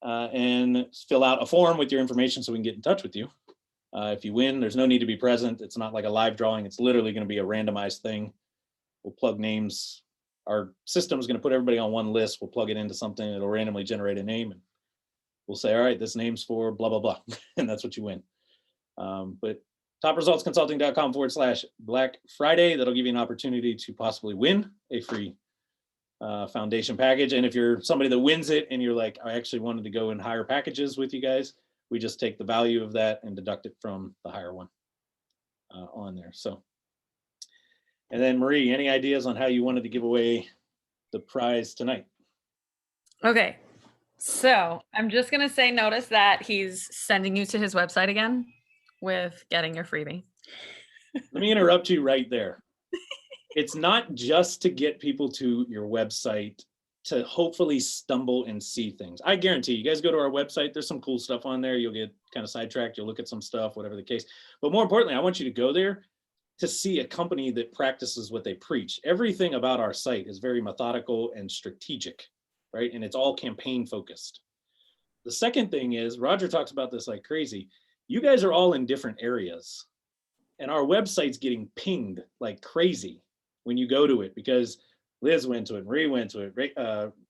And fill out a form with your information so we can get in touch with you. If you win, there's no need to be present. It's not like a live drawing. It's literally going to be a randomized thing. We'll plug names. Our system is going to put everybody on one list. We'll plug it into something. It'll randomly generate a name. And we'll say, all right, this name's for blah, blah, blah. And that's what you win. But topresultsconsulting.com/Black Friday, that'll give you an opportunity to possibly win a free foundation package. And if you're somebody that wins it and you're like, I actually wanted to go in higher packages with you guys, we just take the value of that and deduct it from the higher one on there. So, and then Marie, any ideas on how you wanted to give away the prize tonight? Okay, so I'm just gonna say, notice that he's sending you to his website again with getting your freebie. Let me interrupt you right there. It's not just to get people to your website to hopefully stumble and see things. I guarantee you guys go to our website, there's some cool stuff on there. You'll get kind of sidetracked. You'll look at some stuff, whatever the case. But more importantly, I want you to go there to see a company that practices what they preach. Everything about our site is very methodical and strategic, right? And it's all campaign focused. The second thing is, Roger talks about this like crazy. You guys are all in different areas and our website's getting pinged like crazy when you go to it, because Liz went to it, Marie went to it.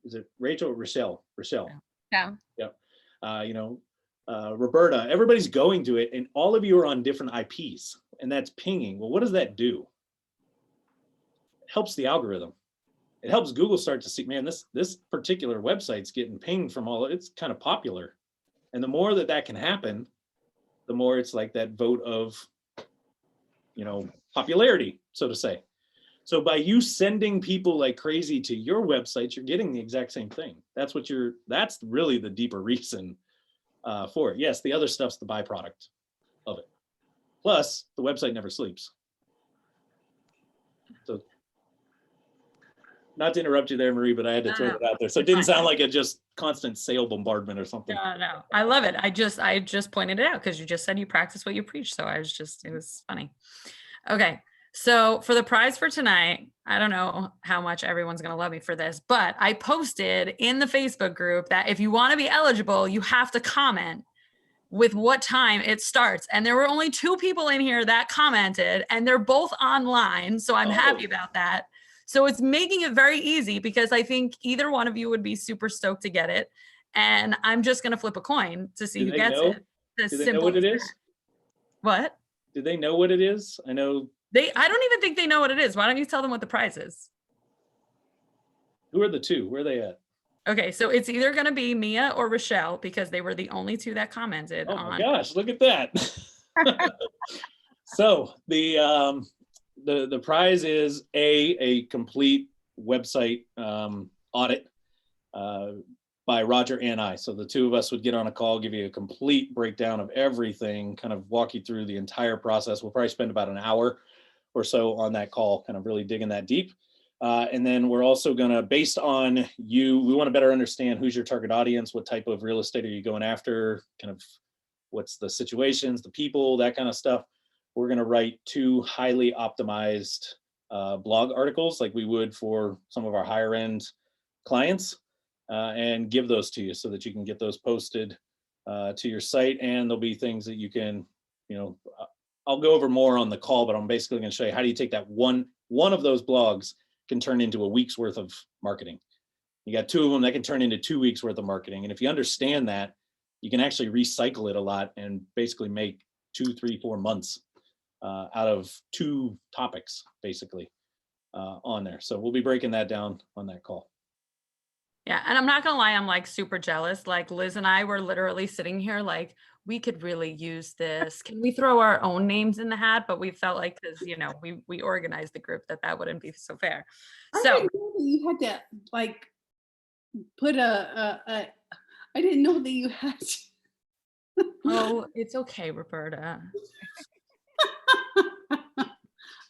Is it Rachel or Rochelle? Rochelle. Yeah. Yep. Roberta, everybody's going to it and all of you are on different IPs and that's pinging. Well, what does that do? It helps the algorithm. It helps Google start to see, man, this particular website's getting pinged from it's kind of popular. And the more that can happen, the more it's like that vote of, popularity, so to say. So by you sending people like crazy to your website, you're getting the exact same thing. That's really the deeper reason for it. Yes, the other stuff's the byproduct of it. Plus, the website never sleeps. So, not to interrupt you there, Marie, but I had to throw that out there. So it didn't sound like a just constant sale bombardment or something. No, I love it. I just pointed it out because you just said you practice what you preach. So it was funny. Okay. So for the prize for tonight, I don't know how much everyone's going to love me for this, but I posted in the Facebook group that if you want to be eligible, you have to comment with what time it starts. And there were only 2 people in here that commented and they're both online. So I'm happy about that. So it's making it very easy because I think either one of you would be super stoked to get it. And I'm just going to flip a coin to see who gets it. Do they know what it is? What? Do they know what it is? I know. I don't even think they know what it is. Why don't you tell them what the prize is? Who are the 2? Where are they at? Okay, so it's either going to be Mia or Rochelle because they were the only 2 that commented. Oh my gosh, look at that. So the prize is a complete website audit by Roger and I. So the 2 of us would get on a call, give you a complete breakdown of everything, kind of walk you through the entire process. We'll probably spend about an hour or so on that call, kind of really digging that deep. And then we're also gonna, based on we wanna better understand who's your target audience, what type of real estate are you going after, kind of what's the situations, the people, that kind of stuff. We're gonna write 2 highly optimized blog articles like we would for some of our higher end clients and give those to you so that you can get those posted to your site. And there'll be things that you can, I'll go over more on the call, but I'm basically going to show you how do you take that one of those blogs can turn into a week's worth of marketing. You got 2 of them that can turn into 2 weeks worth of marketing. And if you understand that, you can actually recycle it a lot and basically make 2, 3, 4 months out of 2 topics, basically on there. So we'll be breaking that down on that call. Yeah, and I'm not gonna lie, I'm like super jealous. Like Liz and I were literally sitting here like, we could really use this. Can we throw our own names in the hat? But we felt like, because we organized the group, that wouldn't be so fair. So I didn't know that you had to like put I didn't know that you had to. Oh, it's okay, Roberta.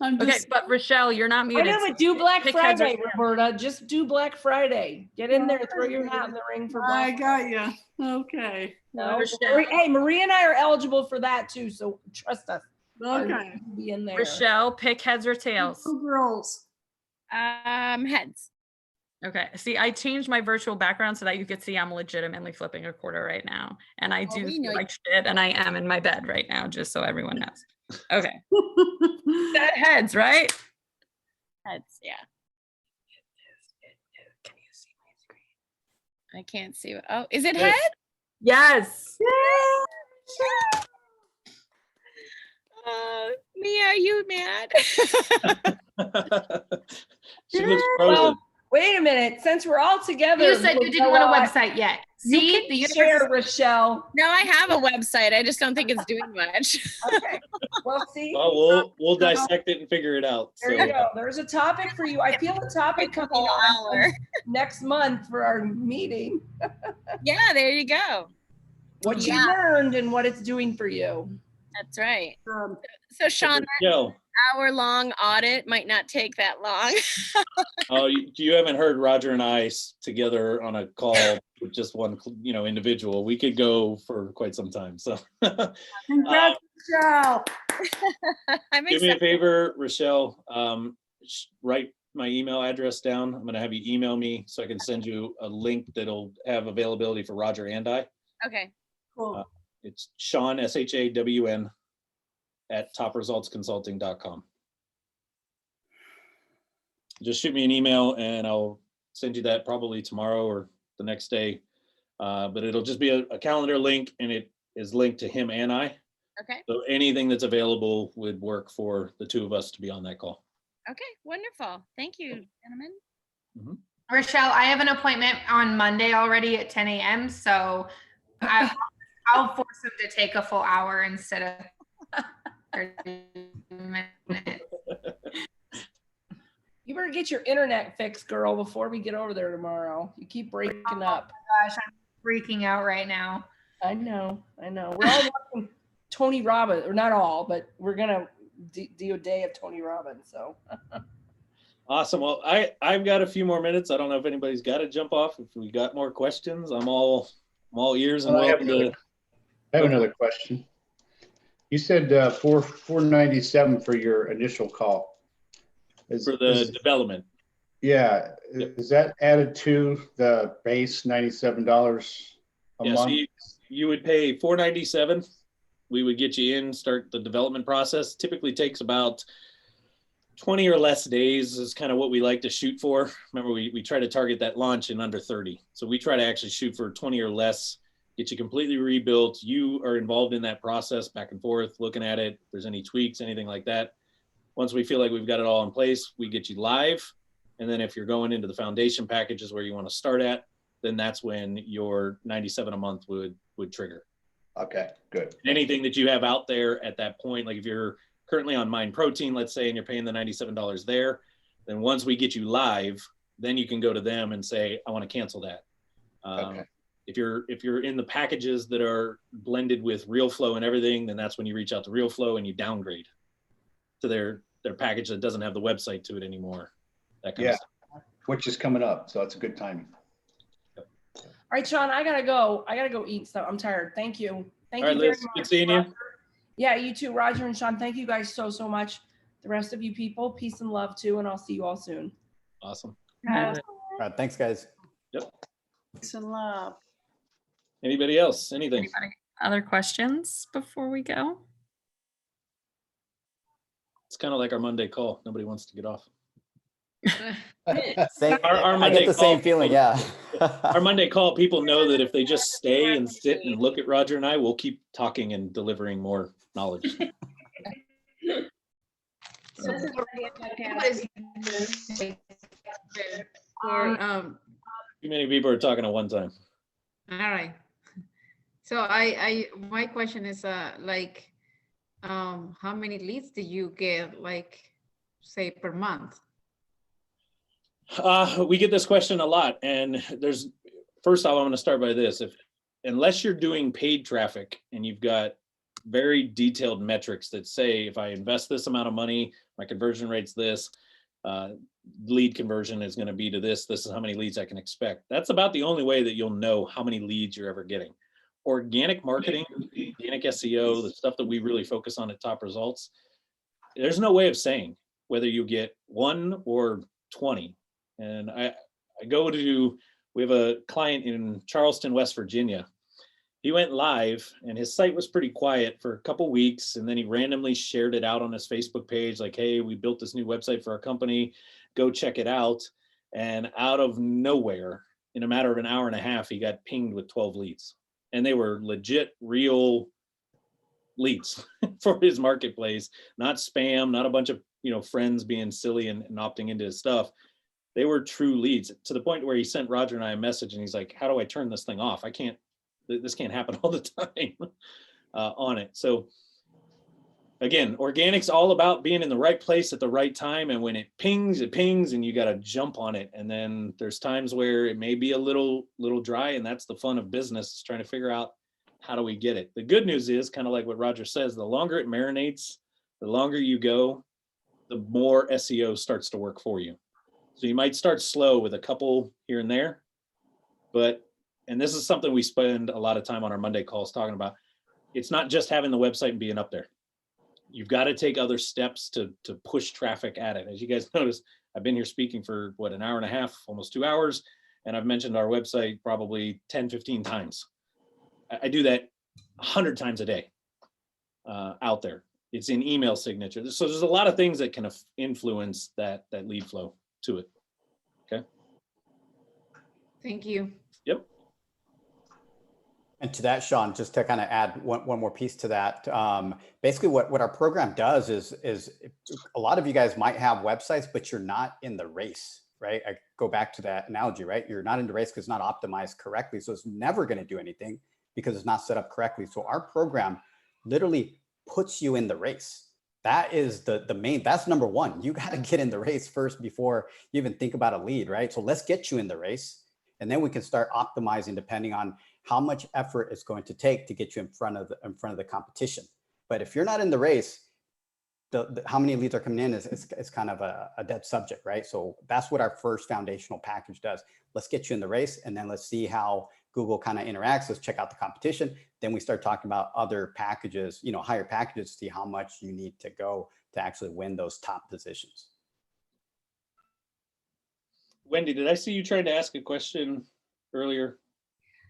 Okay, but Rochelle, you're not muted. I know, but do Black Pick heads or Friday, tails. Roberta. Just do Black Friday. Get in there, throw your hat in the ring for Black Friday. I got you. Okay. No, hey, Marie and I are eligible for that too, so trust us. Okay. Be in there. Rochelle, pick heads or tails. Go girls. Heads. Okay. See, I changed my virtual background so that you could see I'm legitimately flipping a quarter right now. And I do feel like shit, and I am in my bed right now, just so everyone knows. Okay. That heads, right? Heads, yeah. Can you see my screen? I can't see. Oh, is it head? Yes. Mia, are you mad? She looks Well, frozen. wait a minute. Since we're all together, You said you didn't want a website yet. You See, can the share, universe Rochelle. No, I have a website. I just don't think it's doing much. Okay. Well, see. Oh, we'll dissect it and figure it out. There you go. There's a topic for you. I feel a topic coming on next month for our meeting. Yeah, there you go. What you Yeah. learned and what it's doing for you. That's right. So Sean, Yo, hour-long audit might not take that long. oh, you haven't heard Roger and I together on a call with just one, individual. We could go for quite some time. So Congrats, Rochelle. I'm do me a excited. favor, Rochelle, write my email address down. I'm going to have you email me so I can send you a link that'll have availability for Roger and I. Okay. Cool. It's Sean, SHAWN, @topresultsconsulting.com. Just shoot me an email and I'll send you that probably tomorrow or the next day. But it'll just be a calendar link and it is linked to him and I. Okay. So anything that's available would work for the two of us to be on that call. Okay. Wonderful. Thank you, gentlemen. Rochelle, I have an appointment on Monday already at 10 a.m. So I'll force him to take a full hour instead of 30 minutes. You better get your internet fixed, girl, before we get over there tomorrow. You keep breaking up. Gosh, I'm freaking out right now. I know. We're all watching Tony Robbins, or not all, but we're gonna do a day of Tony Robbins. So Awesome. Well, I've got a few more minutes. I don't know if anybody's got to jump off. If we got more questions, I'm all ears and Well, I have welcome to. I have another question. You said $497 for your initial call. For the development. Yeah, Yep. is that added to the base $97 a Yeah, so month? you would pay $497. We would get you in, start the development process. Typically takes about 20 or less days is kind of what we like to shoot for. Remember, we try to target that launch in under 30. So we try to actually shoot for 20 or less, get you completely rebuilt. You are involved in that process back and forth, looking at it. If there's any tweaks, anything like that. Once we feel like we've got it all in place, we get you live. And then if you're going into the foundation packages where you want to start at, then that's when your 97 a month would trigger. Okay, good. Anything that you have out there at that point, like if you're currently on Mind Protein, let's say, and you're paying the $97 there, then once we get you live, then you can go to them and say, I want to cancel that. Okay. If you're in the packages that are blended with RealFlow and everything, then that's when you reach out to RealFlow and you downgrade to their package that doesn't have the website to it anymore. That kind of stuff. Which is coming up, so it's a good timing. all right, Sean, I gotta go eat stuff. I'm tired. Thank you. Thank All you right, very Liz, much. good seeing you. Roger. Yeah, you too, Roger and Sean. Thank you guys so much. The rest of you people, peace and love too, and I'll see you all soon. Awesome. All right, thanks, guys. Yep. Peace and love. Anybody else? Anything? Anybody other questions before we go? It's kind of like our Monday call. Nobody wants to get off. Same, Our I Monday get the call, same feeling, yeah. Our Monday call, people know that if they just stay and sit and look at Roger and I, we'll keep talking and delivering more knowledge. Too many people are talking at one time. All right. So my question is like, how many leads do you get, like, say, per month? We get this question a lot, and first off, I'm going to start by this. Unless you're doing paid traffic and you've got very detailed metrics that say, if I invest this amount of money, my conversion rate's this, lead conversion is going to be to this is how many leads I can expect. That's about the only way that you'll know how many leads you're ever getting. Organic marketing, organic SEO, the stuff that we really focus on at Top Results, there's no way of saying whether you get 1 or 20. And we have a client in Charleston, West Virginia. He went live and his site was pretty quiet for a couple weeks. And then he randomly shared it out on his Facebook page, like, hey, we built this new website for our company, go check it out. And out of nowhere, in a matter of an hour and a half, he got pinged with 12 leads. and they were legit, real leads for his marketplace, not spam, not a bunch of, friends being silly and opting into his stuff. They were true leads, to the point where he sent Roger and I a message and he's like, how do I turn this thing off? This can't happen all the time on it. So again, organic's all about being in the right place at the right time. And when it pings, and you got to jump on it. And then there's times where it may be a little dry, and that's the fun of business, is trying to figure out how do we get it. The good news is, kind of like what Roger says, the longer it marinates, the longer you go, the more SEO starts to work for you. So you might start slow with a couple here and there, and this is something we spend a lot of time on our Monday calls talking about. It's not just having the website and being up there. You've got to take other steps to push traffic at it. As you guys notice, I've been here speaking for an hour and a half, almost 2 hours. And I've mentioned our website probably 10, 15 times. I do that 100 times a day out there. It's in email signature. So there's a lot of things that can influence that lead flow to it. Okay. Thank you. Yep. And to that, Sean, just to kind of add one more piece to that, basically what our program does is a lot of you guys might have websites, but you're not in the race, right? I go back to that analogy, right? You're not in the race because it's not optimized correctly. So it's never going to do anything because it's not set up correctly. So our program literally puts you in the race. That is the main, that's number one. You got to get in the race first before you even think about a lead, right? So let's get you in the race. And then we can start optimizing depending on how much effort it's going to take to get you in front of the competition. But if you're not in the race, how many leads are coming in is kind of a dead subject, right? So that's what our first foundational package does. Let's get you in the race, and then let's see how Google kind of interacts. Let's check out the competition. Then we start talking about other packages, higher packages, to see how much you need to go to actually win those top positions. Wendy, did I see you trying to ask a question earlier?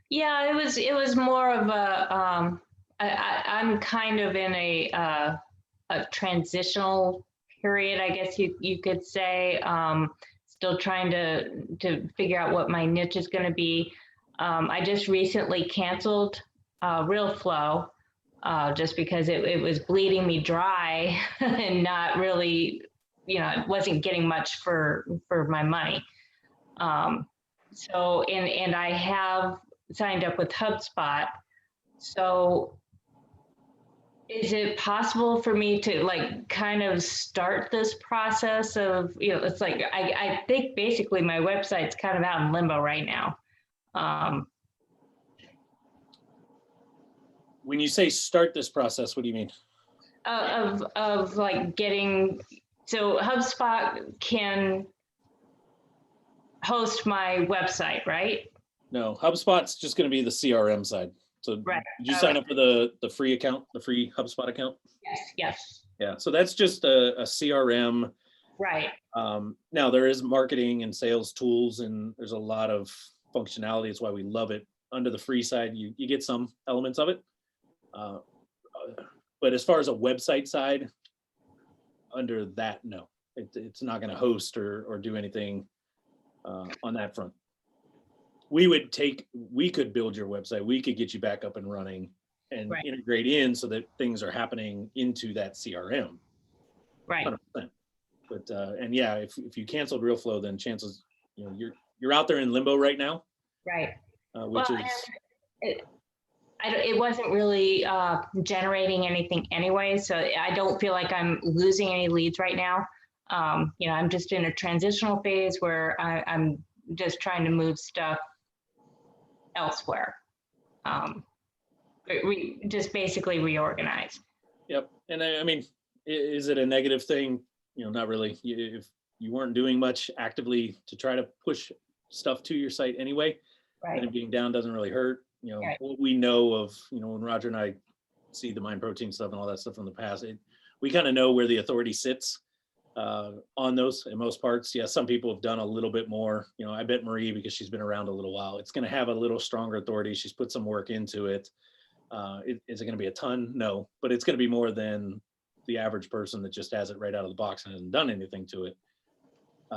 Yeah, it was more of a I'm kind of in a transitional period, I guess you could say. Still trying to figure out what my niche is going to be. I just recently canceled Real Flow just because it was bleeding me dry and not really, it wasn't getting much for my money. So, and I have signed up with HubSpot. So is it possible for me to kind of start this process of, it's like, I think basically my website's kind of out in limbo right now. When you say start this process, what do you mean? Of like getting, so HubSpot can host my website, right? No, HubSpot's just going to be the CRM side. So right. Did you sign up for the free account, the free HubSpot account? Yes. Yeah, so that's just a CRM. Right. Now there is marketing and sales tools, and there's a lot of functionality. It's why we love it. Under the free side, you get some elements of it. But as far as a website side, under that, no, it's not going to host or do anything on that front. We could build your website. We could get you back up and running and right. integrate in so that things are happening into that CRM. Right. 100%. But and yeah, if you canceled Real Flow, then chances you're out there in limbo right now. Right. Which is it wasn't really generating anything anyway, so I don't feel like I'm losing any leads right now. I'm just in a transitional phase where I'm just trying to move stuff elsewhere. Just basically reorganize. Yep. And I mean, is it a negative thing? Not really. If you weren't doing much actively to try to push stuff to your site anyway, right. and being down doesn't really hurt. Right. What we know of, when Roger and I see the Mind Protein stuff and all that stuff from the past, we kind of know where the authority sits on those in most parts. Yeah, some people have done a little bit more. I bet Marie, because she's been around a little while, it's going to have a little stronger authority. She's put some work into it. Is it going to be a ton? No, but it's going to be more than the average person that just has it right out of the box and hasn't done anything to it.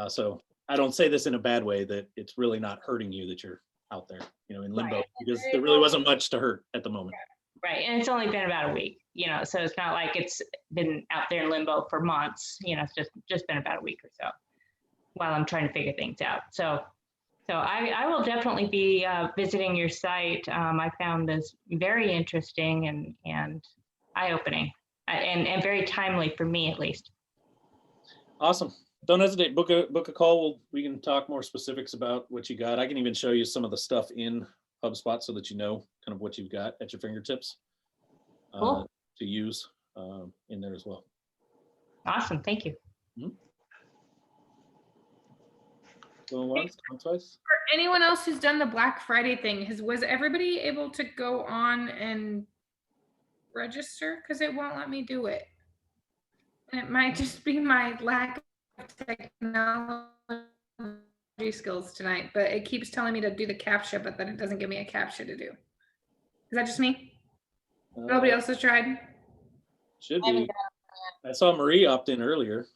So I don't say this in a bad way, that it's really not hurting you that you're out there, you know, in limbo, Right. because there really wasn't much to hurt at the moment. Right, and it's only been about a week, you know, so it's not like it's been out there in limbo for months, you know, it's just been about a week or so while I'm trying to figure things out. So I will definitely be visiting your site. I found this very interesting and eye-opening and very timely for me, at least. Awesome. Don't hesitate. Book a call. We can talk more specifics about what you got. I can even show you some of the stuff in HubSpot so that you know kind of what you've got at your fingertips Cool. to use in there as well. Awesome. Thank you. Going once, going twice. For anyone else who's done the Black Friday thing, was everybody able to go on and register? Because it won't let me do it. And it might just be my lack of technology skills tonight, but it keeps telling me to do the CAPTCHA, but then it doesn't give me a CAPTCHA to do. Is that just me? Nobody else has tried? Should be. I saw Marie opt in earlier.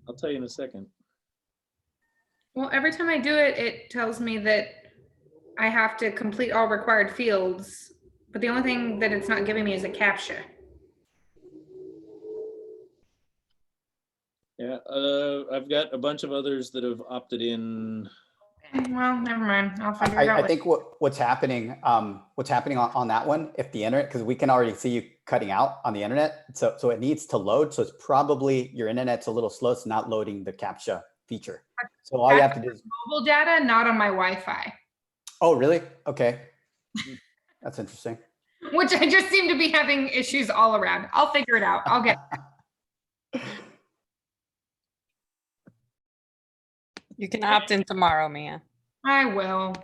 I'll tell you in a second. Well, every time I do it, it tells me that I have to complete all required fields, but the only thing that it's not giving me is a CAPTCHA. Yeah, I've got a bunch of others that have opted in. Well, never mind. I'll figure it out. I think what's happening on that one, if the internet, because we can already see you cutting out on the internet, so it needs to load. So it's probably your internet's a little slow. It's not loading the CAPTCHA feature. So all you have to do is mobile data, not on my Wi-Fi. Oh, really? Okay, that's interesting. Which I just seem to be having issues all around. I'll figure it out. I'll get. You can opt in tomorrow, Mia. I will.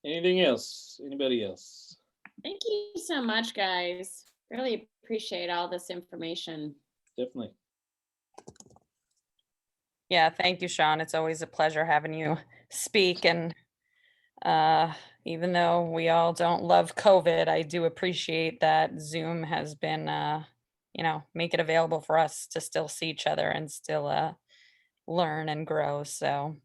Anything else? Anybody else? Thank you so much, guys. Really appreciate all this information. Definitely. Yeah, thank you, Sean. It's always a pleasure having you speak. And even though we all don't love COVID, I do appreciate that Zoom has been, make it available for us to still see each other and still learn and grow. So.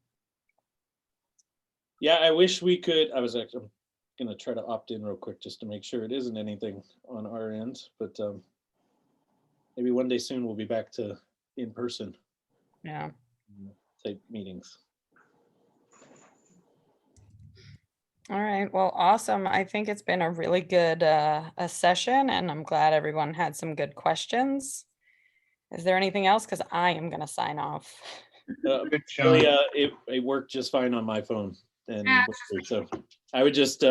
Yeah, I wish we could. I'm going to try to opt in real quick just to make sure it isn't anything on our end. But maybe one day soon we'll be back to in-person. Yeah. Type meetings. All right. Well, awesome. I think it's been a really good a session, and I'm glad everyone had some good questions. Is there anything else? Because I am going to sign off. Really, it worked just fine on my phone, and so I would just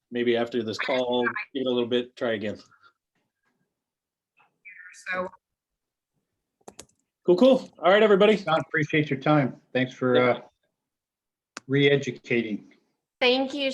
maybe after this call, give it a little bit, try again. So. Cool. All right, everybody. John, appreciate your time. Thanks for re-educating. Thank you.